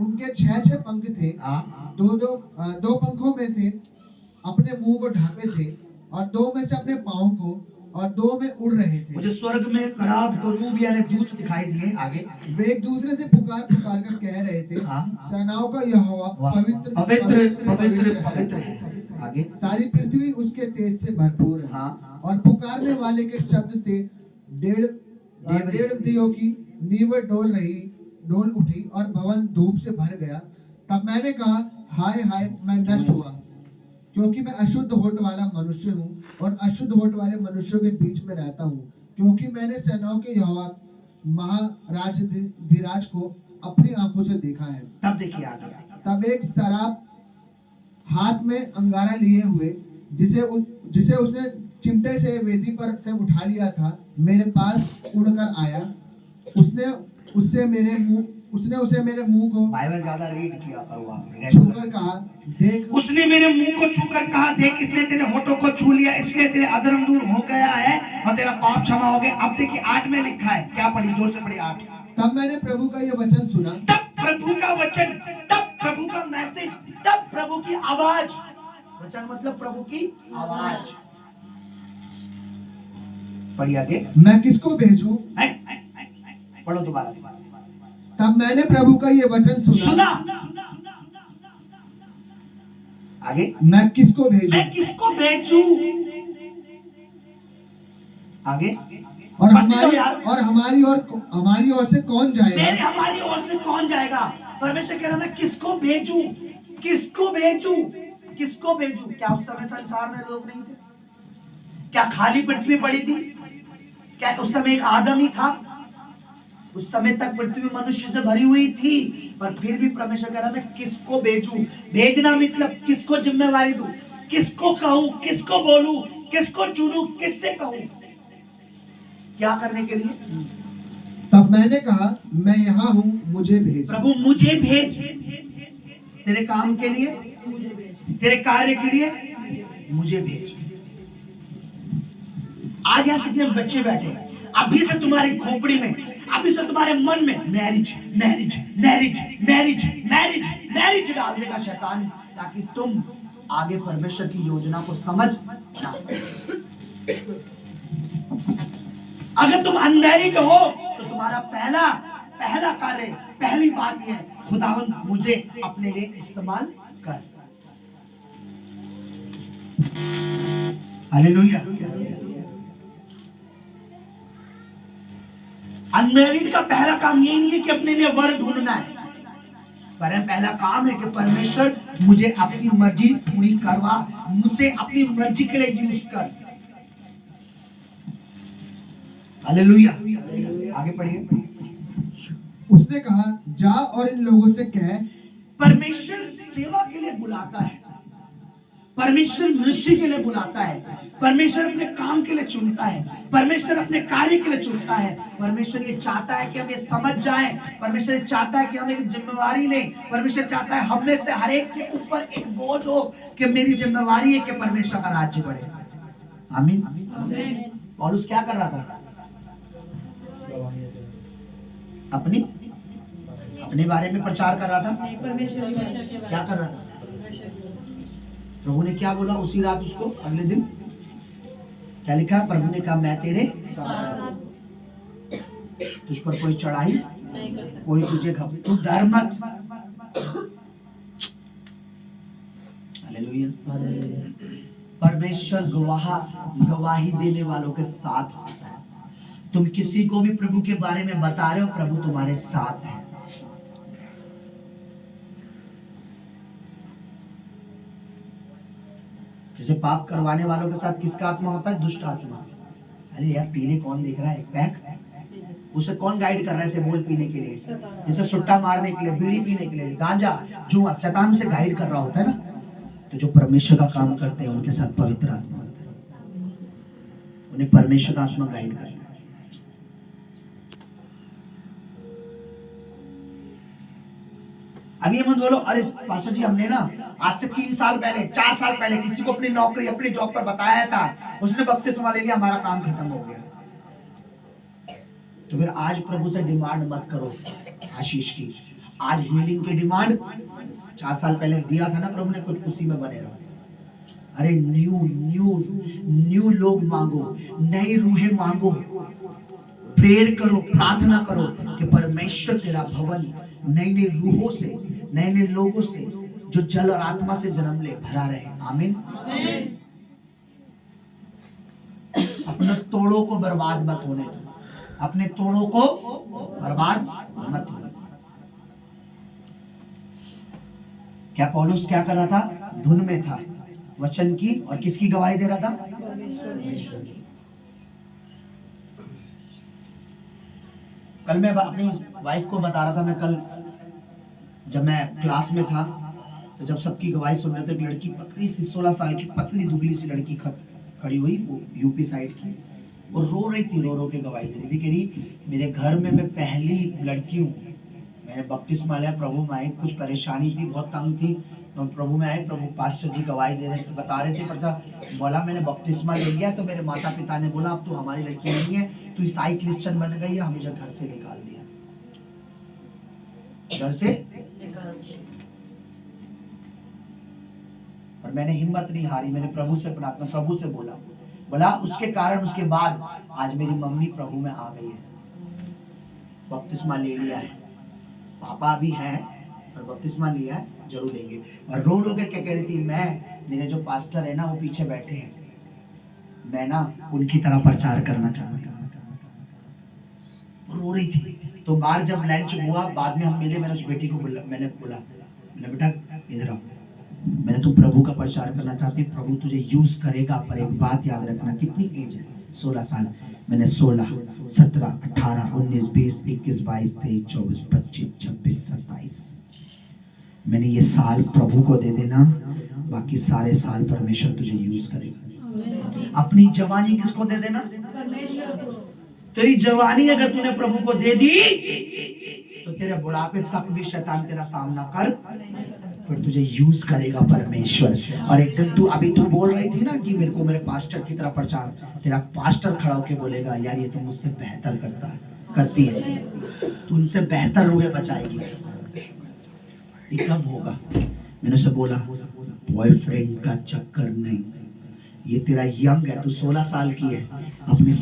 उनके 6 पंख थे, हाँ, दो पंखों में से अपने मुंह को ढांपे थे, और 2 में से अपने पाँव को, और 2 में उड़ रहे थे। मुझे स्वर्ग में कराब, करूब यानी दूत दिखाई दिए। आगे वे एक दूसरे से पुकार कर कह रहे थे, हाँ, सेनाओं का यहोवा वाह, पवित्र पवित्र, पवित्र, पवित्र, पवित्र पवित्र है। है। आगे। सारी पृथ्वी उसके तेज से भरपूर है। हाँ। और पुकारने वाले के शब्द से डेढ़ दियों की नींव डोल उठी और भवन धूप से भर गया। तब मैंने कहा, हाय हाय, मैं नष्ट हुआ, क्योंकि मैं अशुद्ध होठ वाला मनुष्य हूँ और अशुद्ध होठ वाले मनुष्यों के बीच में रहता हूँ, क्योंकि मैंने सेनाओं के यहोवा महाराज धीराज को अपनी आंखों से देखा है। तब देखिए आगे। तब एक शराब हाथ में अंगारा लिए हुए, जिसे उसने चिमटे से वेदी पर से उठा लिया था, मेरे पास उड़कर आया। उसने उसे मेरे मुंह को बाइबल ज्यादा रीड किया करो आपने। छूकर कहा, देख। उसने मेरे मुंह को छूकर कहा, देख, इसने तेरे होठों को छू लिया, इसलिए तेरे अधर्म दूर हो गया है और तेरा पाप क्षमा हो गया। अब देखिए 8 में लिखा है, क्या पढ़ी, जोर से पढ़ी 8। तब मैंने प्रभु का यह वचन सुना। तब प्रभु का वचन, तब प्रभु का मैसेज, तब प्रभु की आवाज। वचन मतलब प्रभु की आवाज। पढ़िए आगे। मैं किसको भेजूं? पढ़ो दोबारा से। तब मैंने प्रभु का ये वचन सुना। आगे। मैं किसको भेजूं? मैं किसको भेजूं? आगे। और हमारी ओर से कौन जाएगा? हमारी ओर से कौन जाएगा? परमेश्वर कह रहा, मैं किसको भेजूं? किसको भेजूं? किसको भेजूं? क्या उस समय संसार में लोग नहीं थे? क्या खाली पृथ्वी पड़ी थी? क्या उस समय एक आदम ही था? उस समय तक पृथ्वी मनुष्य से भरी हुई थी, पर फिर भी परमेश्वर कह रहा, मैं किसको भेजूं? भेजना मतलब किसको जिम्मेवारी दूं, किसको कहूं, किसको बोलूं, किसको चुनूं, किससे कहूं, क्या करने के लिए? तब मैंने कहा, मैं यहाँ हूँ, मुझे भेज। प्रभु मुझे भेज, तेरे काम के लिए, तेरे कार्य के लिए मुझे भेज। आज यहाँ कितने बच्चे बैठे हैं, अभी से तुम्हारी खोपड़ी में, अभी से तुम्हारे मन में marriage marriage marriage marriage marriage marriage डाल देगा शैतान, ताकि तुम आगे परमेश्वर की योजना को समझ ना। अगर तुम अनमैरिड हो तो तुम्हारा पहला कार्य, पहली बात यह है, खुदावंद मुझे अपने लिए इस्तेमाल कर। हालेलुया। अनमैरिड का पहला काम ये नहीं है कि अपने लिए वर ढूंढना है, पर पहला काम है कि परमेश्वर मुझे अपनी मर्जी पूरी करवा, मुझे अपनी मर्जी के लिए यूज कर। हालेलुया। आगे पढ़िए। उसने कहा, जा और इन लोगों से कह। परमेश्वर सेवा के लिए बुलाता है, परमेश्वर मनुष्य के लिए बुलाता है, परमेश्वर अपने काम के लिए चुनता है, परमेश्वर अपने कार्य के लिए चुनता है। परमेश्वर ये चाहता है कि हम ये समझ जाएं, परमेश्वर ये चाहता है कि हम एक जिम्मेवारी लें, परमेश्वर चाहता है हम में से हर एक के ऊपर एक बोझ हो कि मेरी जिम्मेवारी है कि परमेश्वर का राज्य बढ़े। आमीन। पौलुस क्या कर रहा था? अपने बारे में प्रचार कर रहा था। क्या कर रहा था? प्रभु ने क्या बोला उसी रात उसको? अगले दिन क्या लिखा? प्रभु ने कहा, मैं तेरे तुझ पर कोई चढ़ाई कोई तुझे तू डर मत। हालेलुया। परमेश्वर गवाही देने वालों के साथ होता है। तुम किसी को भी प्रभु के बारे में बता रहे हो, प्रभु तुम्हारे साथ है। जैसे पाप करवाने वालों के साथ किसका आत्मा होता है? दुष्ट आत्मा। अरे यार, पीने कौन देख रहा है? एक पैक, उसे कौन गाइड कर रहा है? इसे बोल पीने के लिए, जैसे सुट्टा मारने के लिए, बीड़ी पीने के लिए, गांजा, जुआ, शैतान से गाइड कर रहा होता है ना। तो जो परमेश्वर का काम करते हैं उनके साथ पवित्र आत्मा होता है, उन्हें परमेश्वर आत्मा गाइड करता है। अब ये मत बोलो, अरे पास्टर जी हमने ना आज से 3 साल पहले, 4 साल पहले किसी को अपनी नौकरी, अपनी जॉब पर बताया था, उसने बपतिस्मा ले लिया, हमारा काम खत्म हो गया। तो फिर आज प्रभु से डिमांड मत करो आशीष की। आज हीलिंग की डिमांड 4 साल पहले दिया था ना प्रभु ने, कुछ उसी में बने रहो। अरे न्यू लोग मांगो, नई रूहें मांगो, प्रेयर करो, प्रार्थना करो कि परमेश्वर तेरा भवन नई नई रूहों से, नए नए लोगों से जो जल और आत्मा से जन्म ले भरा रहे। आमीन। अपने तोड़ों को बर्बाद मत होने दो, अपने तोड़ों को बर्बाद मत होने दो। क्या पौलुस क्या कर रहा था? धुन में था, वचन की और किसकी गवाही दे रहा था? परमेश्वर की। कल मैं अपनी वाइफ को बता रहा था, मैं कल जब मैं क्लास में था तो जब सबकी गवाही सुन रहे थे, एक लड़की पतली सी 16 साल की पतली दुबली सी लड़की खड़ी हुई, वो यूपी साइड की, और रो रही थी, रो रो के गवाही दे रही थी। कह रही मेरे घर में मैं पहली लड़की हूँ, मैंने बपतिस्मा लिया, प्रभु में आई, कुछ परेशानी थी, बहुत तंग थी, तो प्रभु में आए, प्रभु पास्टर जी गवाही दे रहे थे, बता रहे थे, पर बोला मैंने बपतिस्मा ले लिया तो मेरे माता पिता ने बोला अब तो हमारी लड़की नहीं है, तू ईसाई क्रिश्चियन बन गई है, हमें घर से निकाल दिया, घर से। और मैंने हिम्मत नहीं हारी, मैंने प्रभु से प्रार्थना, प्रभु से बोला उसके कारण उसके बाद आज मेरी मम्मी प्रभु में आ गई है, बपतिस्मा ले लिया है, पापा भी हैं पर बपतिस्मा लिया है, जरूर लेंगे। और रो रो के क्या कह रही थी, मेरे जो पास्टर है ना वो पीछे बैठे हैं, मैं ना उनकी तरह प्रचार करना चाहती हूँ, रो रही थी। तो बाहर जब लंच हुआ, बाद में हम मिले, मैंने उस बेटी को मैंने बोला बेटा इधर आओ, मैंने तुम प्रभु का प्रचार करना चाहती हूँ, प्रभु तुझे यूज करेगा, पर एक बात याद रखना, कितनी एज है? 16 साल। मैंने 16, 17, 18, 19, 20, 21, 22, 23, 24, 25, 26, 27, मैंने ये साल प्रभु को दे देना, बाकी सारे साल परमेश्वर तुझे यूज करेगा। अपनी जवानी किसको दे देना? तेरी जवानी अगर तूने प्रभु को दे दी तो तेरे बुढ़ापे तक भी शैतान तेरा सामना कर, फिर तुझे यूज करेगा परमेश्वर। और एक दिन तू बोल रही थी ना कि मेरे को मेरे पास्टर की तरह प्रचार, तेरा पास्टर खड़ा होके बोलेगा यार ये तो मुझसे बेहतर करती है, तू उनसे बेहतर रूहे बचाएगी। ये कब होगा? मैंने उसे बोला बॉयफ्रेंड का चक्कर नहीं, ये तेरा यंग है, तू 16 साल की है, अपने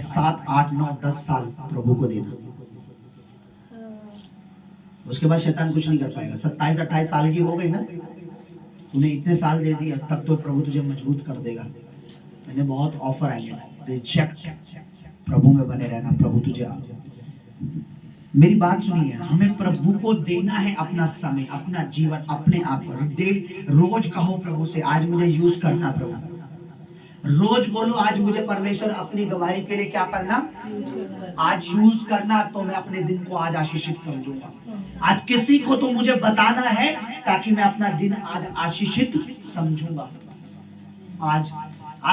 7, 8, 9, 10 साल प्रभु को देना, उसके बाद शैतान कुछ नहीं कर पाएगा। 27, 28 साल की हो गई ना, तूने इतने साल दे दिए, तब तो प्रभु तुझे मजबूत कर देगा। मैंने बहुत ऑफर आएंगे, रिजेक्ट, प्रभु में बने रहना, प्रभु तुझे। मेरी बात सुनिए, हमें प्रभु को देना है अपना समय, अपना जीवन, अपने आप को। रोज कहो प्रभु से आज मुझे यूज करना प्रभु, रोज बोलो आज मुझे परमेश्वर अपनी गवाही के लिए क्या करना, आज यूज करना, तो मैं अपने दिन को आज आशीषित समझूंगा। आज किसी को तो मुझे बताना है ताकि मैं अपना दिन आज आशीषित समझूंगा। आज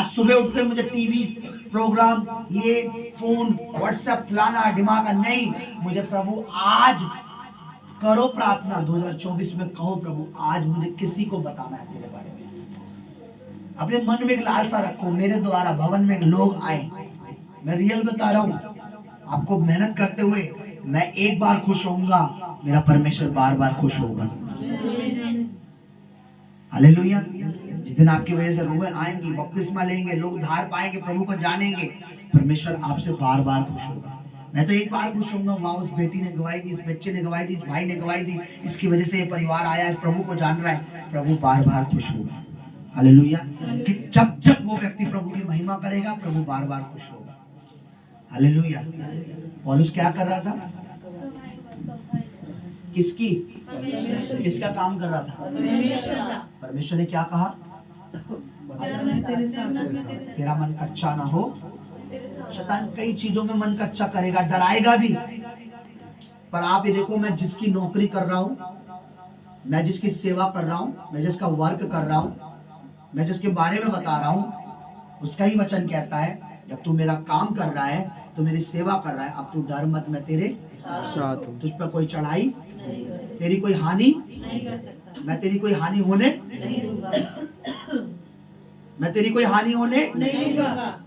सुबह उठकर मुझे टीवी प्रोग्राम, ये फोन, व्हाट्सएप, फलाना ढिमाका नहीं, मुझे प्रभु आज करो प्रार्थना 2024 में, कहो प्रभु आज मुझे किसी को बताना है तेरे बारे में। अपने मन में एक लालसा रखो, मेरे द्वारा भवन में लोग आए। मैं रियल बता रहा हूँ आपको, मेहनत करते हुए मैं एक बार खुश होऊंगा, मेरा परमेश्वर बार बार खुश होगा। हालेलुया। जिस दिन आपकी वजह से रूहें आएंगी, बपतिस्मा लेंगे, लोग धार पाएंगे, प्रभु को जानेंगे, परमेश्वर आपसे बार बार खुश होगा। मैं तो एक बार खुश होऊंगा, वाह उस बेटी ने गवाही दी, इस बच्चे ने गवाही दी, इस भाई ने गवाही दी, इसकी वजह से ये परिवार आया, प्रभु को जान रहा है, प्रभु बार बार खुश होगा। हालेलुया। कि जब जब वो व्यक्ति प्रभु की महिमा करेगा, प्रभु बार बार खुश होगा। हालेलुया। पौलुस क्या कर रहा था? किसका काम कर रहा था? परमेश्वर ने क्या कहा? तेरा मन कच्चा ना हो। शैतान कई चीजों में मन कच्चा करेगा, डराएगा भी, पर आप ये देखो, मैं जिसकी नौकरी कर रहा हूँ, मैं जिसकी सेवा कर रहा हूँ, मैं जिसका वर्क कर रहा हूँ, मैं जिसके बारे में बता रहा हूँ, उसका ही वचन कहता है जब तू मेरा काम कर रहा है, तो मेरी सेवा कर रहा है, अब तू डर मत, मैं तेरे साथ हूँ। तुझ पर कोई चढ़ाई, तेरी कोई हानि नहीं कर सकता, मैं तेरी कोई हानि होने नहीं दूंगा, मैं तेरी कोई हानि होने नहीं दूंगा।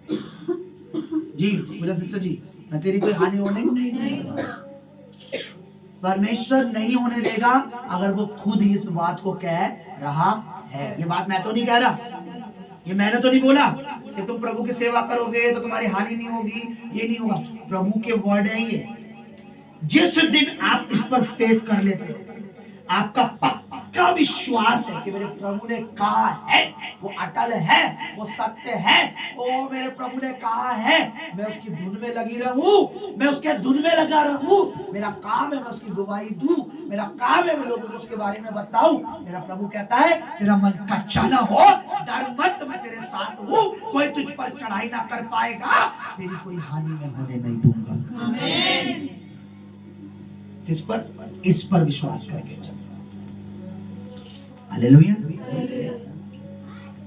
जी पूजा सिस्टर जी, मैं तेरी कोई हानि होने नहीं दूंगा। परमेश्वर नहीं होने देगा अगर वो खुद इस बात को कह रहा है। ये बात मैं तो नहीं कह रहा, ये मैंने तो नहीं बोला कि तुम प्रभु की सेवा करोगे तो तुम्हारी हानि नहीं होगी, ये नहीं होगा, प्रभु के वर्ड है ये। जिस दिन आप इस पर फेथ कर लेते हो, आपका पक्का विश्वास है कि मेरे प्रभु ने कहा है, वो अटल है, वो सत्य है। ओ मेरे प्रभु ने कहा है, मैं उसकी धुन में लगी रहूं, मैं उसके धुन में लगा रहूं। मेरा काम है मैं उसकी गवाही दूं, मेरा काम है मैं लोगों को उसके बारे में बताऊं। मेरा प्रभु कहता है तेरा मन कच्चा ना हो, डर मत, मैं तेरे साथ हूं, कोई तुझ पर चढ़ाई ना कर पाएगा, तेरी कोई हानि मैं होने नहीं दूंगा। आमीन। किस पर? इस पर विश्वास करके चलो। हालेलुया।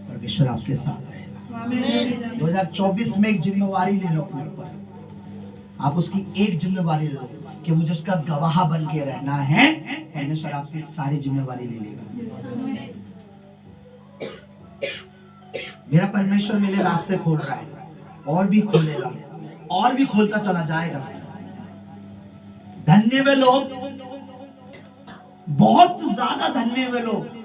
परमेश्वर आपके साथ रहेगा। आमीन। 2024 में एक जिम्मेवारी ले लो अपने ऊपर। आप उसकी एक जिम्मेवारी ले लो कि मुझे उसका गवाह बन के रहना है। परमेश्वर आपकी सारी जिम्मेवारी ले लेगा। मेरा परमेश्वर मेरे रास्ते खोल रहा है, और भी खोलेगा, और भी खोलता चला जाएगा। धन्य वे लोग, बहुत ज्यादा धन्य वे लोग,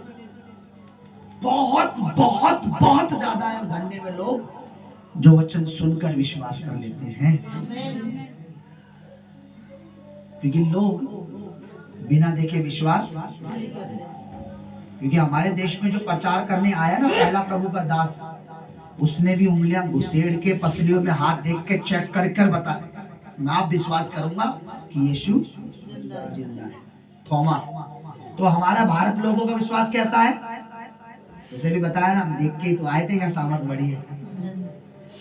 बहुत बहुत बहुत ज्यादा है धन्य वे लोग जो वचन सुनकर विश्वास कर लेते हैं। क्योंकि लोग बिना देखे विश्वास, क्योंकि हमारे देश में जो प्रचार करने आया ना पहला प्रभु का दास, उसने भी उंगलियां घुसेड़ के पसलियों में हाथ देख के चेक कर कर बता, मैं आप विश्वास करूंगा कि यीशु जिंदा है। थोमा। तो हमारा भारत लोगों का विश्वास कैसा है? जैसे भी बताया ना, हम देख के तो आए थे, यहाँ सामर्थ बड़ी है,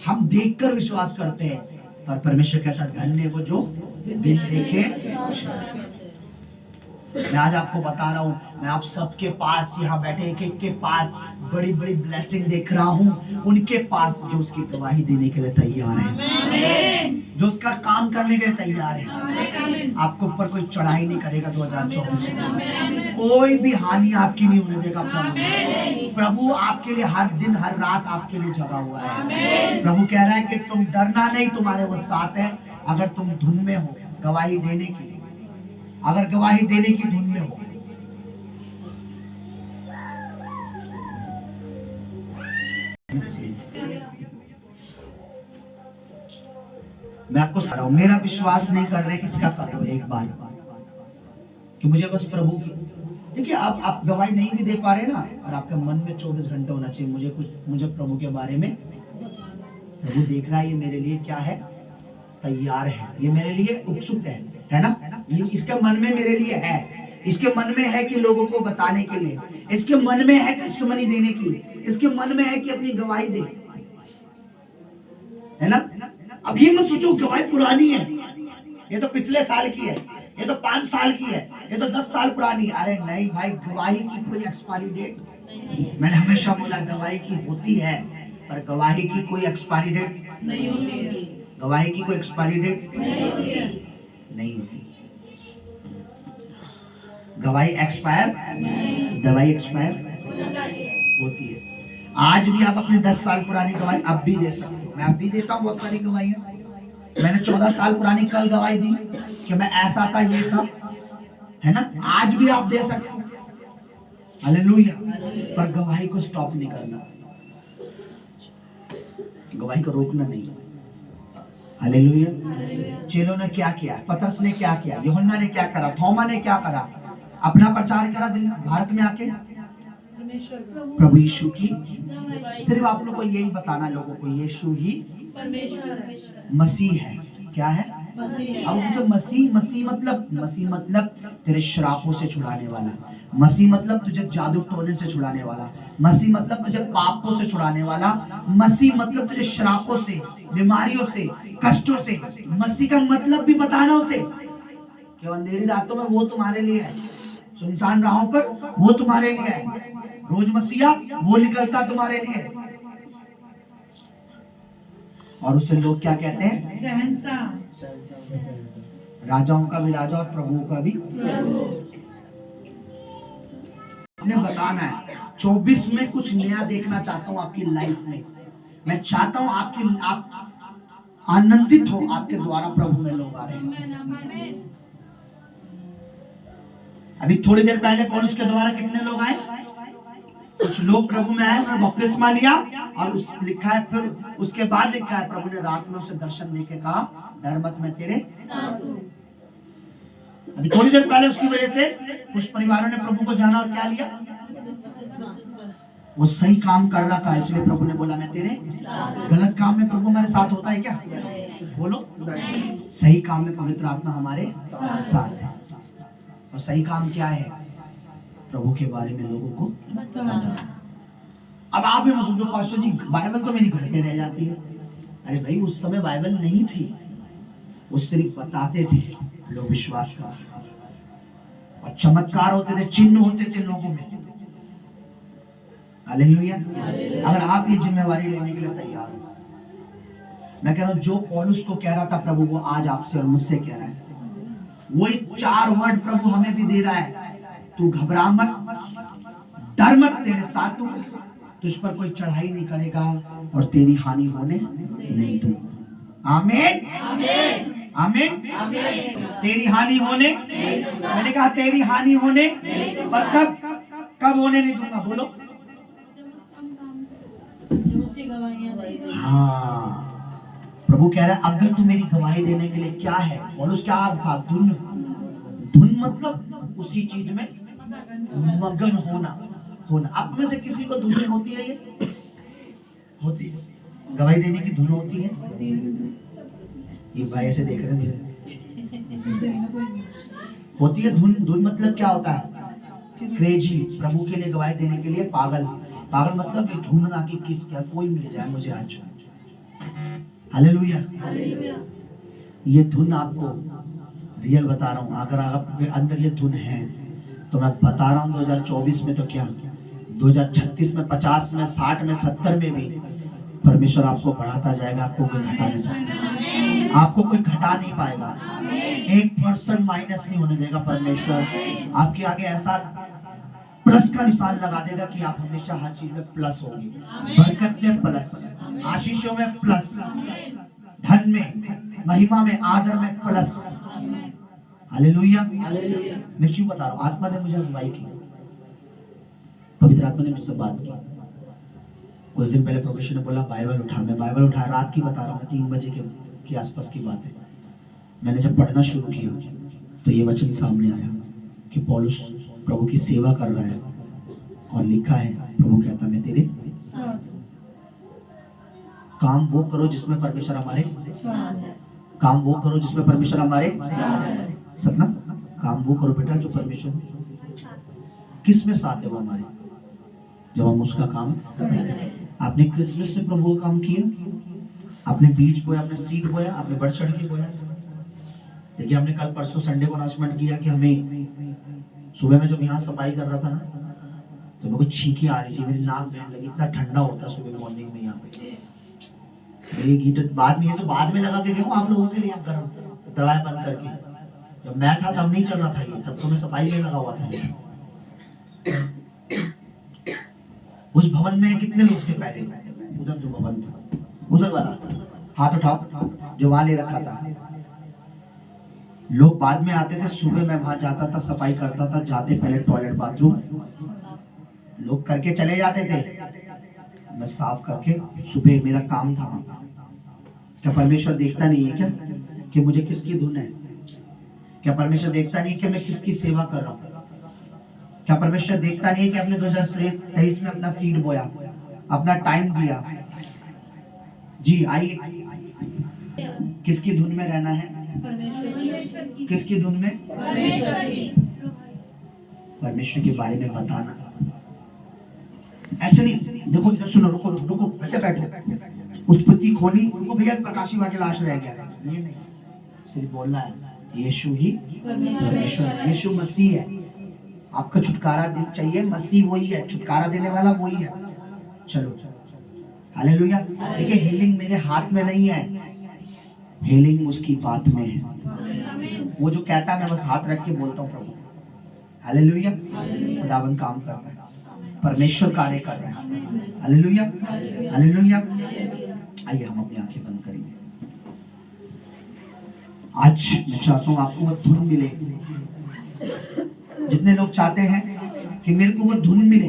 हम देखकर विश्वास करते हैं। पर परमेश्वर कहता है धन्य वो जो बिन देखे विश्वास करते हैं। मैं आज आपको बता रहा हूँ, मैं आप सबके पास यहाँ बैठे एक एक के पास बड़ी बड़ी ब्लेसिंग देख रहा हूँ, उनके पास जो उसकी गवाही देने के लिए तैयार है, जो उसका काम करने के लिए तैयार है। आपके ऊपर कोई चढ़ाई नहीं करेगा 2024 में, कोई भी हानि आपकी नहीं होने देगा। प्रभु आपके लिए हर दिन हर रात आपके लिए जगा हुआ है। प्रभु कह रहा है कि तुम डरना नहीं, तुम्हारे वो साथ है। अगर तुम धुन में हो गवाही देने की, अगर गवाही देने की धुन में हो, मैं आपको सलाह हूं, मेरा विश्वास नहीं कर रहे, इसका करो एक बार कि मुझे बस प्रभु की। देखिए आप गवाही नहीं भी दे पा रहे ना, और आपके मन में 24 घंटे होना चाहिए मुझे प्रभु के बारे में, प्रभु देख रहा है, ये मेरे लिए क्या है, तैयार है, ये मेरे लिए उत्सुक है ना, ये इसके मन में मेरे लिए है, इसके मन में है कि लोगों को बताने के लिए, इसके मन में है टेस्टिमनी देने की, इसके मन में है कि अपनी गवाही दे, है ना। अब ये मत सोचो गवाही पुरानी है, ये तो पिछले साल की है, ये तो 5 साल की है, ये तो 10 साल पुरानी। अरे नहीं भाई, गवाही की कोई एक्सपायरी डेट, मैंने हमेशा बोला गवाही की होती है, पर गवाही की कोई एक्सपायरी डेट नहीं होती है। गवाही की कोई एक्सपायरी डेट नहीं होती। गवाही एक्सपायर होती है। आज भी आप अपने 10 साल पुरानी गवाही अब भी दे सकते हो। मैं अब भी देता हूँ बहुत सारी गवाहियां। मैंने 14 साल पुरानी कल गवाही दी कि मैं ऐसा था, ये था, है ना। आज भी आप दे सकते हो, हालेलुया। पर गवाही को स्टॉप नहीं करना, गवाही को रोकना नहीं। हालेलुया। चेलों ने क्या किया, पतरस ने क्या किया, यूहन्ना ने क्या करा, थोमा ने क्या करा, अपना प्रचार करा दिल भारत में आके प्रभु यीशु की। सिर्फ आप लोग को यही बताना लोगों को, यीशु ही मसीह है। क्या है? अब जो मसीह मतलब तेरे श्रापों से छुड़ाने वाला, मसीह मतलब तुझे जादू टोने से छुड़ाने वाला, मसीह मतलब तुझे पापों से छुड़ाने वाला, मसीह मतलब तुझे श्रापों से, बीमारियों से, कष्टों से। मसीह का मतलब भी बताना उसे कि अंधेरी रातों में वो तुम्हारे लिए है, सुनसान राहों पर वो तुम्हारे लिए है, रोज मसीहा वो निकलता तुम्हारे लिए। और उसे लोग क्या कहते हैं? शहंशाह, राजाओं का भी राजा और प्रभुओं का भी प्रभु। आपने बताना है 24 में कुछ नया देखना चाहता हूँ आपकी लाइफ में। मैं चाहता हूँ आप आनंदित हो, आपके द्वारा प्रभु में लोग आ रहे हैं। अभी थोड़ी देर पहले पौलुस के द्वारा कितने लोग आए? कुछ लोग प्रभु में आए, उन्होंने बपतिस्मा लिया, और लिखा है, फिर उसके बाद लिखा है प्रभु ने रात में उसे दर्शन देके कहा, डर मत, मैं तेरे साथ हूं। अभी थोड़ी देर पहले उसकी वजह से कुछ परिवारों ने प्रभु को जाना और क्या लिया, वो सही काम कर रहा था, इसलिए प्रभु ने बोला मैं तेरे गलत काम में प्रभु हमारे साथ होता है क्या? बोलो, सही काम में पवित्र आत्मा हमारे साथ है। और सही काम क्या है? प्रभु के बारे में लोगों को बताना। अब आप ही मत सोचो पास्टर जी बाइबल तो मेरी घर पे रह जाती है। अरे भाई उस समय बाइबल नहीं थी, वो सिर्फ बताते थे, लोग विश्वास कर, और चमत्कार होते थे, चिन्ह होते थे लोगों में। हालेलुया। अगर आप ये जिम्मेवारी लेने के लिए तैयार हो, मैं कह रहा हूं जो पौलुस को कह रहा था प्रभु, वो आज आपसे और मुझसे कह रहा है। वही 4 वर्ड प्रभु हमें भी दे रहा है, तू घबरा मत, डर मत, तेरे साथ हूं, तुझ पर कोई चढ़ाई नहीं करेगा और तेरी हानि होने नहीं दूंगा। आमीन आमीन आमीन। तेरी हानि होने, मैंने कहा तेरी हानि होने, पर कब होने नहीं दूंगा? बोलो। हाँ, प्रभु कह रहा है अगर तू मेरी गवाही देने के लिए क्या है, पौलुस क्या अर्थ था? धुन मतलब उसी चीज में मगन होना। आप में से किसी को धुन होती है? ये होती है, गवाही देने की धुन होती है। ये भाई ऐसे देख रहे हैं, होती है धुन मतलब क्या होता है? क्रेजी, प्रभु के लिए गवाही देने के लिए पागल मतलब ये ढूंढना कि किस क्या कोई मिल जाए मुझे आज। हालेलुया। ये धुन आपको रियल बता रहा हूँ, अगर आपके अंदर ये धुन है तो मैं बता रहा हूँ 2024 में तो क्या 2036 में, 50 में, 60 में, 70 में भी परमेश्वर आपको बढ़ाता जाएगा। आपको कोई घटा नहीं सकता, आपको कोई घटा नहीं पाएगा, 1% माइनस नहीं होने देगा परमेश्वर। आपके आगे ऐसा प्लस का निशान लगा देगा कि आप हमेशा हर चीज में प्लस होंगे, बरकत में प्लस, आशीषों में प्लस, धन में, महिमा में, आदर में प्लस। हालेलुया। मैं क्यों बता रहा हूँ? आत्मा ने मुझे अगुवाई की, पवित्र आत्मा ने मुझसे बात की। कुछ दिन पहले प्रोफेसर ने बोला बाइबल उठा, मैं बाइबल उठाया, रात की बता रहा हूँ, 3 बजे के आसपास की बात है। मैंने जब पढ़ना शुरू किया तो ये वचन सामने आया कि पौलुस प्रभु की सेवा कर रहा है और लिखा है, प्रभु कहता मैं तेरे काम वो करो जिसमें परमेश्वर हमारे काम वो करो जिसमें परमेश्वर हमारे सपना काम वो करो बेटा जो परमेश्वर किस में साथ है वो हमारे, जब हम उसका काम। आपने क्रिसमस में प्रभु का काम किया, आपने बीज बोया, आपने सीड बोया, आपने बढ़ चढ़ के बोया। देखिए हमने कल परसों संडे को अनाउंसमेंट किया कि हमें सुबह में जब यहाँ सफाई कर रहा था ना तो मेरे को छींकी आ रही थी, मेरी नाक बहने लगी, इतना ठंडा होता सुबह मॉर्निंग में यहाँ पे। मेरी हीटर बाद में है तो बाद में लगा के गया आप लोगों के लिए गर्म दवाई बंद करके। जब मैं था तब नहीं चल रहा था ये, तब तो मैं सफाई में लगा हुआ था। उस भवन में कितने लोग थे पहले? उधर जो भवन था उधर वाला हाथ उठाओ जो वहां ले रखा था। लोग बाद में आते थे, सुबह मैं वहां जाता था, सफाई करता था, जाते पहले टॉयलेट बाथरूम लोग करके चले जाते थे, मैं साफ करके सुबह मेरा काम था वहां। क्या परमेश्वर देखता नहीं है क्या कि मुझे किसकी धुन है? क्या परमेश्वर देखता नहीं है कि मैं किसकी सेवा कर रहा हूँ? क्या परमेश्वर देखता नहीं है कि आपने 2023 में अपना सीड बोया, अपना टाइम दिया? जी आइए, किसकी धुन में रहना है? किसकी धुन में? परमेश्वर के बारे में बताना। ऐसे नहीं, देखो इधर सुनो, रुको रुको, बैठो। उत्पत्ति खोली, रुको भैया प्रकाशी वाक्य लाश रह गया, ये नहीं, सिर्फ बोलना है यीशु ही परमेश्वर, यीशु मसीह है। आपका छुटकारा चाहिए, मसीह वही है, छुटकारा देने वाला वही है। चलो हालेलुया। देखिए हीलिंग मेरे हाथ में नहीं है, हीलिंग उसकी बात में है। वो जो कहता है मैं बस हाथ रख के बोलता हूँ प्रभु। हालेलुया। खुदावन काम करता है, परमेश्वर कार्य कर रहा है। Hallelujah hallelujah. आइए हम अपनी आंखें बंद करेंगे। आज मैं चाहता हूँ आपको वो धुन मिले, जितने लोग चाहते हैं कि मेरे को वो धुन मिले,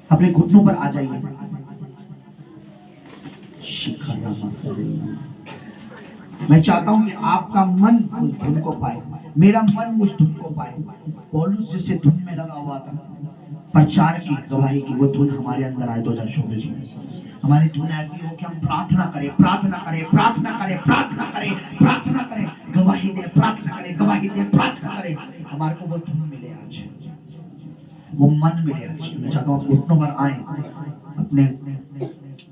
अपने घुटनों पर आ जाइए। मैं चाहता हूं कि आपका मन उस धुन को पाए, मेरा मन उस धुन को पाए। पौलुस जिससे धुन में लगा हुआ था, प्रचार की, गवाही की, वो धुन हमारे अंदर आए 2024 में। हमारी धुन ऐसी हो कि हम प्रार्थना करें, प्रार्थना करें, प्रार्थना करें, प्रार्थना करें, प्रार्थना करें, गवाही दे, प्रार्थना करें, गवाही दे, प्रार्थना करें। हमारे को वो धुन मिले आज, वो मन मिले आज। मैं चाहता हूँ घुटनों पर आए, अपने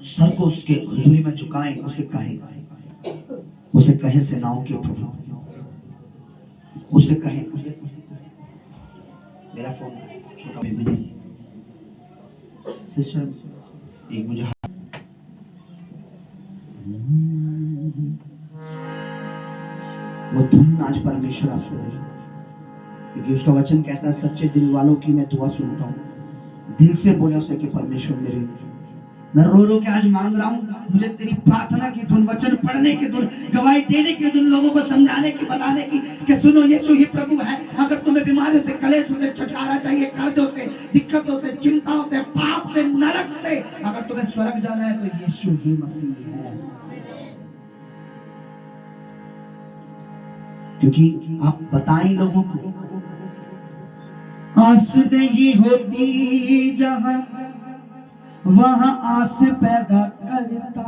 सर को उसके हुजूरी में झुकाएं, उसे कहे सेनाओं के प्रभु, उसे कहे। मेरा फोन छोटा बेबी नहीं, सिस्टर एक मुझे वो धुन आज परमेश्वर आपको दे, क्योंकि उसका वचन कहता है सच्चे दिल वालों की मैं दुआ सुनता हूँ। दिल से बोले उसे कि परमेश्वर मेरे, मैं रो रो के आज मांग रहा हूँ, मुझे तेरी प्रार्थना की धुन, वचन पढ़ने की धुन, गवाही देने की धुन, लोगों को समझाने की, बताने की कि सुनो यीशु ही प्रभु है। अगर तुम्हें बीमारियों से, कलेशों से, छुटकारा चाहिए, कर्जों से, दिक्कतों से, चिंताओं से, पाप से, नरक से, अगर तुम्हें स्वर्ग जाना है तो यीशु ही मसीह है। क्योंकि आप बताएं लोगों को, आस नहीं होती जहां वहां आस पैदा करता।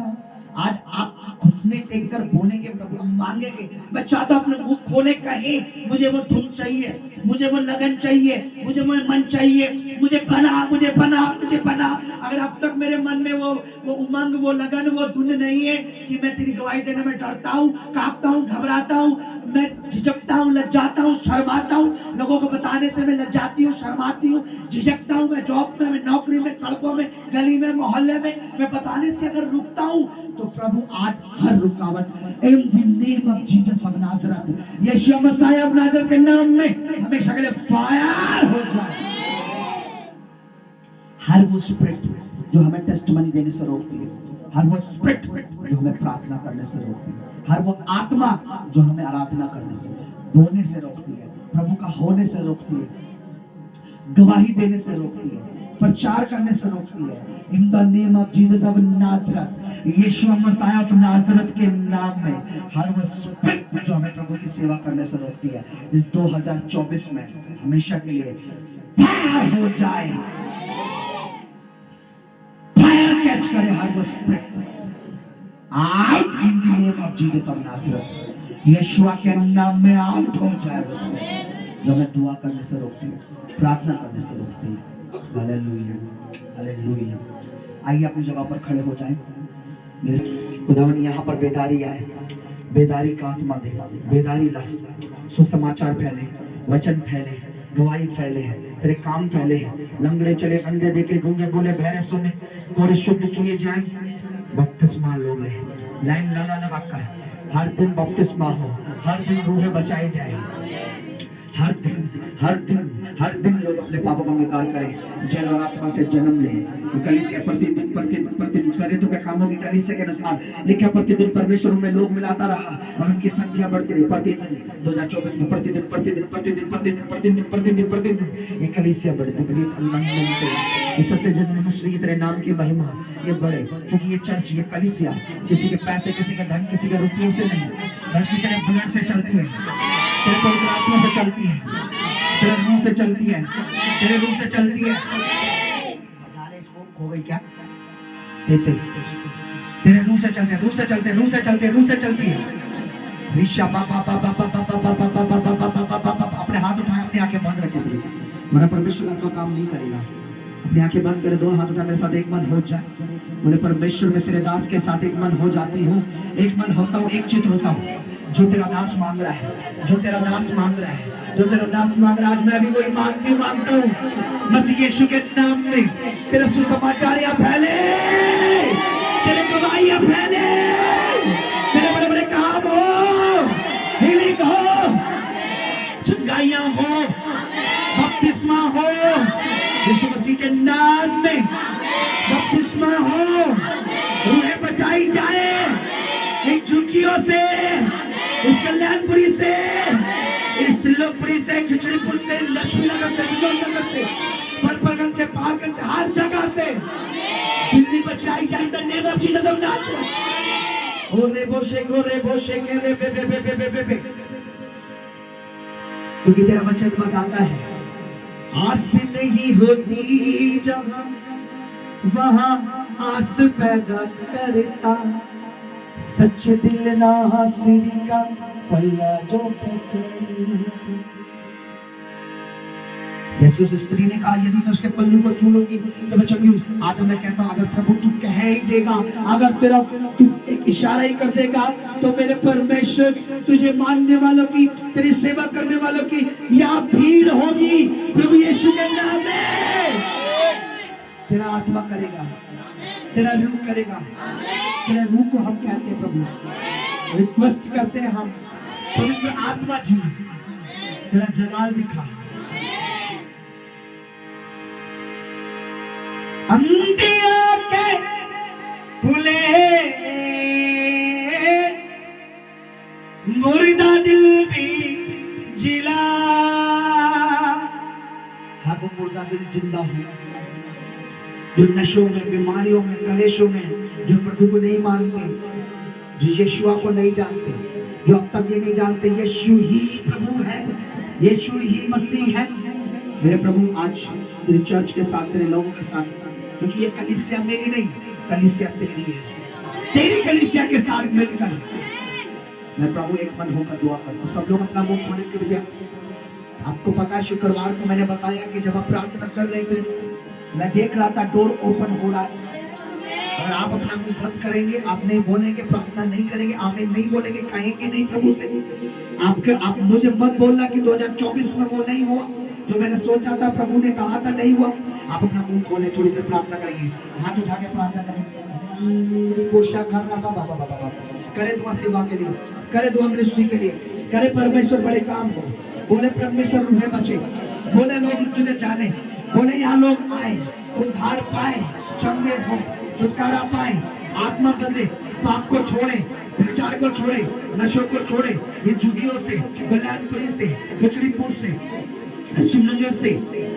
आज आप घुटने टेक कर बोलेंगे, प्रभु मांगेंगे, मैं चाहता हूं अपने मुंह खोले कहें मुझे वो धुन चाहिए, मुझे वो लगन चाहिए, मुझे वो मन चाहिए, मुझे बना, मुझे बना, मुझे बना। अगर अब तक मेरे मन में वो उमंग, वो लगन, वो धुन नहीं है कि मैं तेरी गवाही देने में डरता हूँ, कांपता हूँ, घबराता हूँ, मैं झिझकता हूँ, लज्जाता हूँ, शर्माता हूँ, लोगों को बताने से मैं लज्जाती हूँ, शर्माती हूँ, झिझकता हूँ, मैं जॉब में, मैं नौकरी में, सड़कों में, गली में, मोहल्ले में, मैं बताने से अगर रुकता हूँ, तो प्रभु आज हर रुकावट in the name of Jesus of Nazareth, Yeshu Masih of Nazareth के नाम में हमेशा के लिए फायर हो जाए। हर वो स्पिरिट जो हमें टेस्टमनी देने से रोकती है, हर वो स्पिरिट जो हमें प्रार्थना करने से रोकती है, हर वो आत्मा जो हमें आराधना करने से, बोलने से रोकती है, प्रभु का होने से रोकती है, गवाही देने से रोकती है, प्रचार करने से रोकती है, in the name of Jesus of Nazareth, Yeshu Masih of Nazareth के नाम में हर वो स्पिरिट जो हमें प्रभु की सेवा करने से रोकती है, इस 2024 में हमेशा के लिए फायर हो जाए, फायर कैच करे हर वो spirit out in the name of Jesus of Nazareth, Yeshu के नाम में आउट हो जाए उसमें जो हमें दुआ करने से रोकती है, प्रार्थना करने से रोकती है। Hallelujah, hallelujah. आइए अपनी जगह पर खड़े हो जाएं। खुदावन यहाँ पर बेदारी आए, बेदारी का आत्मा दे, बेदारी ला, सुसमाचार फैले, वचन फैले, गवाही फैले है, तेरे काम फैले हैं, लंगड़े चले, अंधे देखे, गूंगे बोले, बहरे सुने, कोड़े शुद्ध किए जाएं, बपतिस्मा लो ले, लाइन लगा कर हर दिन बपतिस्मा हो, हर दिन रूहें बचाई जाए, हर दिन लोग अपने पापों का अंगीकार करें, जल और आत्मा से जन्म लें, कलीसिया प्रतिदिन करे तो क्या कामों की कलीसिया के अनुसार लिखा प्रतिदिन परमेश्वर में लोग मिलाता रहा और उनकी संख्या बढ़ती रही। प्रतिदिन 2024 में प्रतिदिन ये कलीसिया बढ़ती रही। सत्य जन्म मसीह तेरे नाम की महिमा ये बढ़े, क्योंकि ये चर्च, ये कलीसिया किसी के पैसे, किसी के धन, किसी के रुपयों से नहीं, बल्कि तेरे ब्लड से चलती है, तेरे पवित्र आत्मा से चलती है, तेरे रूह से चलती है, तेरे रूह से चलती है। बजाने इसको हो गई क्या? तेरे रूह से चलते, रूह से चलते, रूह से चलते, रूह से चलती है। ऋषा पापा पापा पापा पापा पापा पापा पापा पापा, अपने हाथ उठाए, अपनी आंखें बंद रखे, मेरा परमेश्वर आपका काम नहीं करेगा। अपनी आंखें बंद करे, दोनों हाथ उठा, मेरे साथ एक मन हो जाए। बोले परमेश्वर मैं तेरे दास के साथ एक मन हो जाती हूँ, एक मन होता हूँ, एक चित होता हूँ। जो तेरा दास मांग रहा है, जो तेरा दास मांग रहा है, जो तेरा दास मांग रहा है, आज मैं भी वही मांगता हूँ। मसीह यीशु के नाम में तेरे सुसमाचार यहाँ फैले, तेरे गवाहियाँ फैले, तेरे बड़े बड़े काम हो, हीलिंग हो, चंगाइयाँ हो, बपतिस्मा हो, यीशु मसीह के नाम में बपतिस्मा हो, रूहें बचाई जाए इन झुकियों से, इस कल्याणपुरी से, इस लोकपुरी से, खिचड़ीपुर से, लक्ष्मीनगर से, विजयनगर से, परपरगंज से, पहाड़गंज से, हर जगह से दिल्ली बचाई जाए इन the name of Jesus of Nazareth. ओरे बोशे गोरे बोशे के रे बे बे बे बे बे बे बे। क्योंकि तेरा वचन बताता है आस नहीं होती जहां वहां आस पैदा करता सच्चे दिल ना हासिल का पल्ला जो पकड़े। जैसे उस स्त्री ने कहा यदि मैं उसके पल्लू को छू लूंगी तो मैं चंगी हूं। आज मैं कहता हूं अगर प्रभु तू कह ही देगा, अगर तेरा तू एक इशारा ही कर देगा तो मेरे परमेश्वर तुझे मानने वालों की, तेरी सेवा करने वालों की यहाँ भीड़ होगी प्रभु यीशु के नाम में। तेरा आत्मा करेगा, तेरा रूह करेगा, तेरा रूह को हम कहते हैं प्रभु, रिक्वेस्ट करते हैं हम, पवित्र आत्मा जी तेरा जलाल दिखा। अंधिया के खुले मुर्दा दिल भी जिला। हाँ वो मुर्दा दिल जिंदा हो, जो नशों में, बीमारियों में, कलेशों में, जो प्रभु को नहीं मानते, जो यीशुआ को नहीं जानते, जो अब तक ये नहीं जानते यीशु ही प्रभु है, यीशु ही मसीह है। मेरे प्रभु आज तेरे चर्च के साथ, तेरे लोगों के साथ, क्योंकि ये कलीसिया मेरी नहीं, कलीसिया तेरी है, तेरी कलीसिया के साथ मिलकर मैं प्रभु एक मन होकर दुआ करता हूँ। सब लोग अपना मुंह खोलने के लिए, आपको पता है शुक्रवार को मैंने बताया कि जब आप प्रार्थना कर रहे थे मैं देख रहा था डोर ओपन हो रहा है। अगर आप अपना मुंह बंद करेंगे, आप नहीं बोलेंगे, प्रार्थना नहीं करेंगे, आप नहीं बोलेंगे, कहेंगे नहीं प्रभु से, आप मुझे मत बोलना कि 2024 में वो नहीं हुआ जो मैंने सोचा था, प्रभु ने कहा था नहीं हुआ। आप अपना मुंह खोले, थोड़ी देर प्रार्थना करेंगे, हाथ उठा के प्रार्थना करेंगे, कोशा बाबा करे दुआ सेवा के लिए, करे दुआ मिनिस्ट्री के लिए, करे परमेश्वर बड़े काम को, बोले परमेश्वर उन्हें बचे, बोले लोग तुझे जाने, बोले यहाँ लोग आए, उद्धार पाए, चंगे हो, छुटकारा पाए, आत्मा बदले, पाप को छोड़े, विचार को छोड़े, नशों को छोड़े, ये जुगियों से, कल्याणपुरी से, खिचड़ीपुर से, शिवनगर से,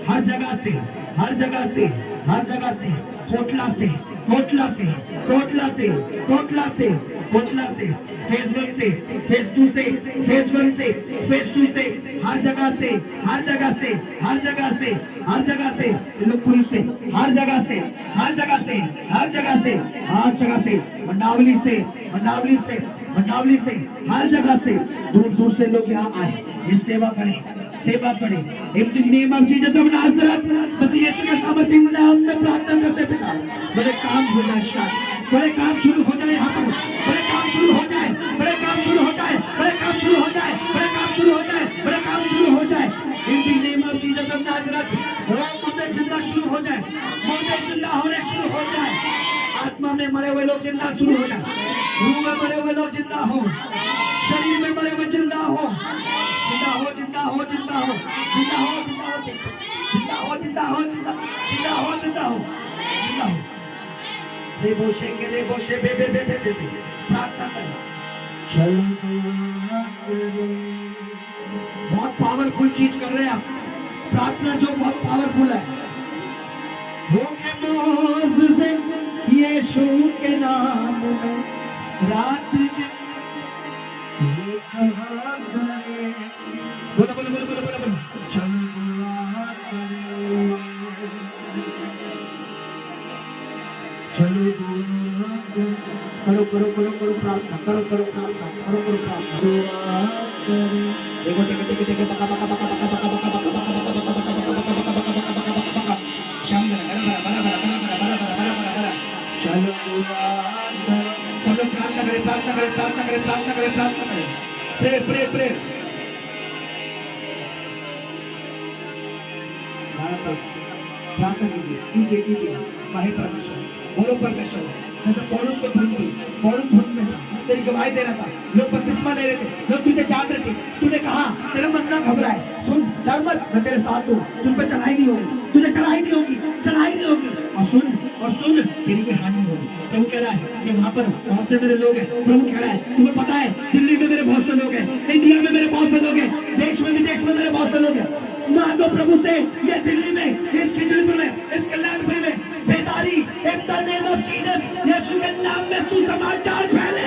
हर जगह से, हर जगह से, हर जगह से, कोटला से, कोटला से, कोटला से, कोटला से, कोटला से, फेज 1 से, फेज 2 से, फेज 1 से, फेज 2 से, हर जगह से, हर जगह से, हर जगह से, हर जगह से, लोकपुरी से, हर जगह से, हर जगह से, हर जगह से, हर जगह से, मंडावली से, मंडावली से, मंडावली से, हर जगह से, दूर दूर से लोग यहाँ आए, ये सेवा करें, सेवा करें। In the name of Jesus of Nazareth, Masih Yeshu के सामर्थ्य नाम में प्रार्थना करते पिता, बड़े काम हो जाए स्टार्ट, बड़े काम शुरू हो जाए यहाँ पर, बड़े काम शुरू हो जाए, बड़े काम शुरू हो जाए, बड़े काम शुरू हो जाए, बड़े काम शुरू हो जाए, बड़े काम शुरू हो जाए। इन the name of Jesus of Nazareth, मुर्दे जिंदा शुरू हो जाए, मुर्दे जिंदा होने शुरू हो जाए, आत्मा में मरे हुए लोग जिंदा शुरू हो जाए, रूह में मरे हुए लोग जिंदा हो, शरीर में मरे हुए जिंदा हो, जिंदा हो, जिंदा हो, जिंदा हो, जिंदा हो, जिंदा हो, जिंदा हो, जिंदा हो, जिंदा हो, जिंदा हो, जिंदा हो। रे बोशे के रे बोशे बे बे बे बे बे बे, प्रार्थना करें। चलो बहुत पावरफुल चीज कर रहे हैं आप, प्रार्थना जो बहुत पावरफुल है। हो के मौज से यीशु के नाम में रात बोलो बोलो बोलो बोलो बोलो बोलो, चलो करो करो करो करो प्रार्थना, करो करो प्रार्थना, करो करो प्रार्थना। देखो टिके टिके टिके बका बका बका बका बका बका बका बका बका बका बका बका बका बका बका बका बका बका बका शाम में बड़ा बड़ा बड़ा बड़ा बड़ा बड़ा बड़ा बड़ा बड़ा चलो सब लोग प्रार्थना करें, प्रार्थना करें, प्रार्थना करें, प्रार्थना करें, प्रार्थना करें, प्रे प्रे प्रे। प्रार्थना कीजिए, कीजिए कीजिए, माहे परमेश्वर, बोलो परमेश्वर, जैसे पौलुस को धुन थी, पौलुस धुन में था, तेरी गवाही दे रहा था, लोग बपतिस्मा ले रहे थे, लोग तुझे जान रहे थे, तूने कहा तेरा मन ना घबराए, सुन डर मत, मैं तेरे साथ हूँ, तुझ पे चढ़ाई नहीं होगी, तुझे चढ़ाई नहीं होगी, चढ़ाई नहीं होगी, और सुन तेरी कोई हानि होगी। प्रभु कह रहा है कि वहाँ पर बहुत से मेरे लोग हैं, प्रभु कह रहा है तुम्हें पता है दिल्ली में मेरे बहुत से लोग हैं, इंडिया में मेरे बहुत से लोग हैं, देश में विदेश में मेरे बहुत से लोग हैं। मांगो प्रभु से, ये दिल्ली में, इस खिचड़ीपुर में, इस कल्याणपुरी में बेदारी in the name of Jesus, Yeshu के नाम में सुसमाचार फैले।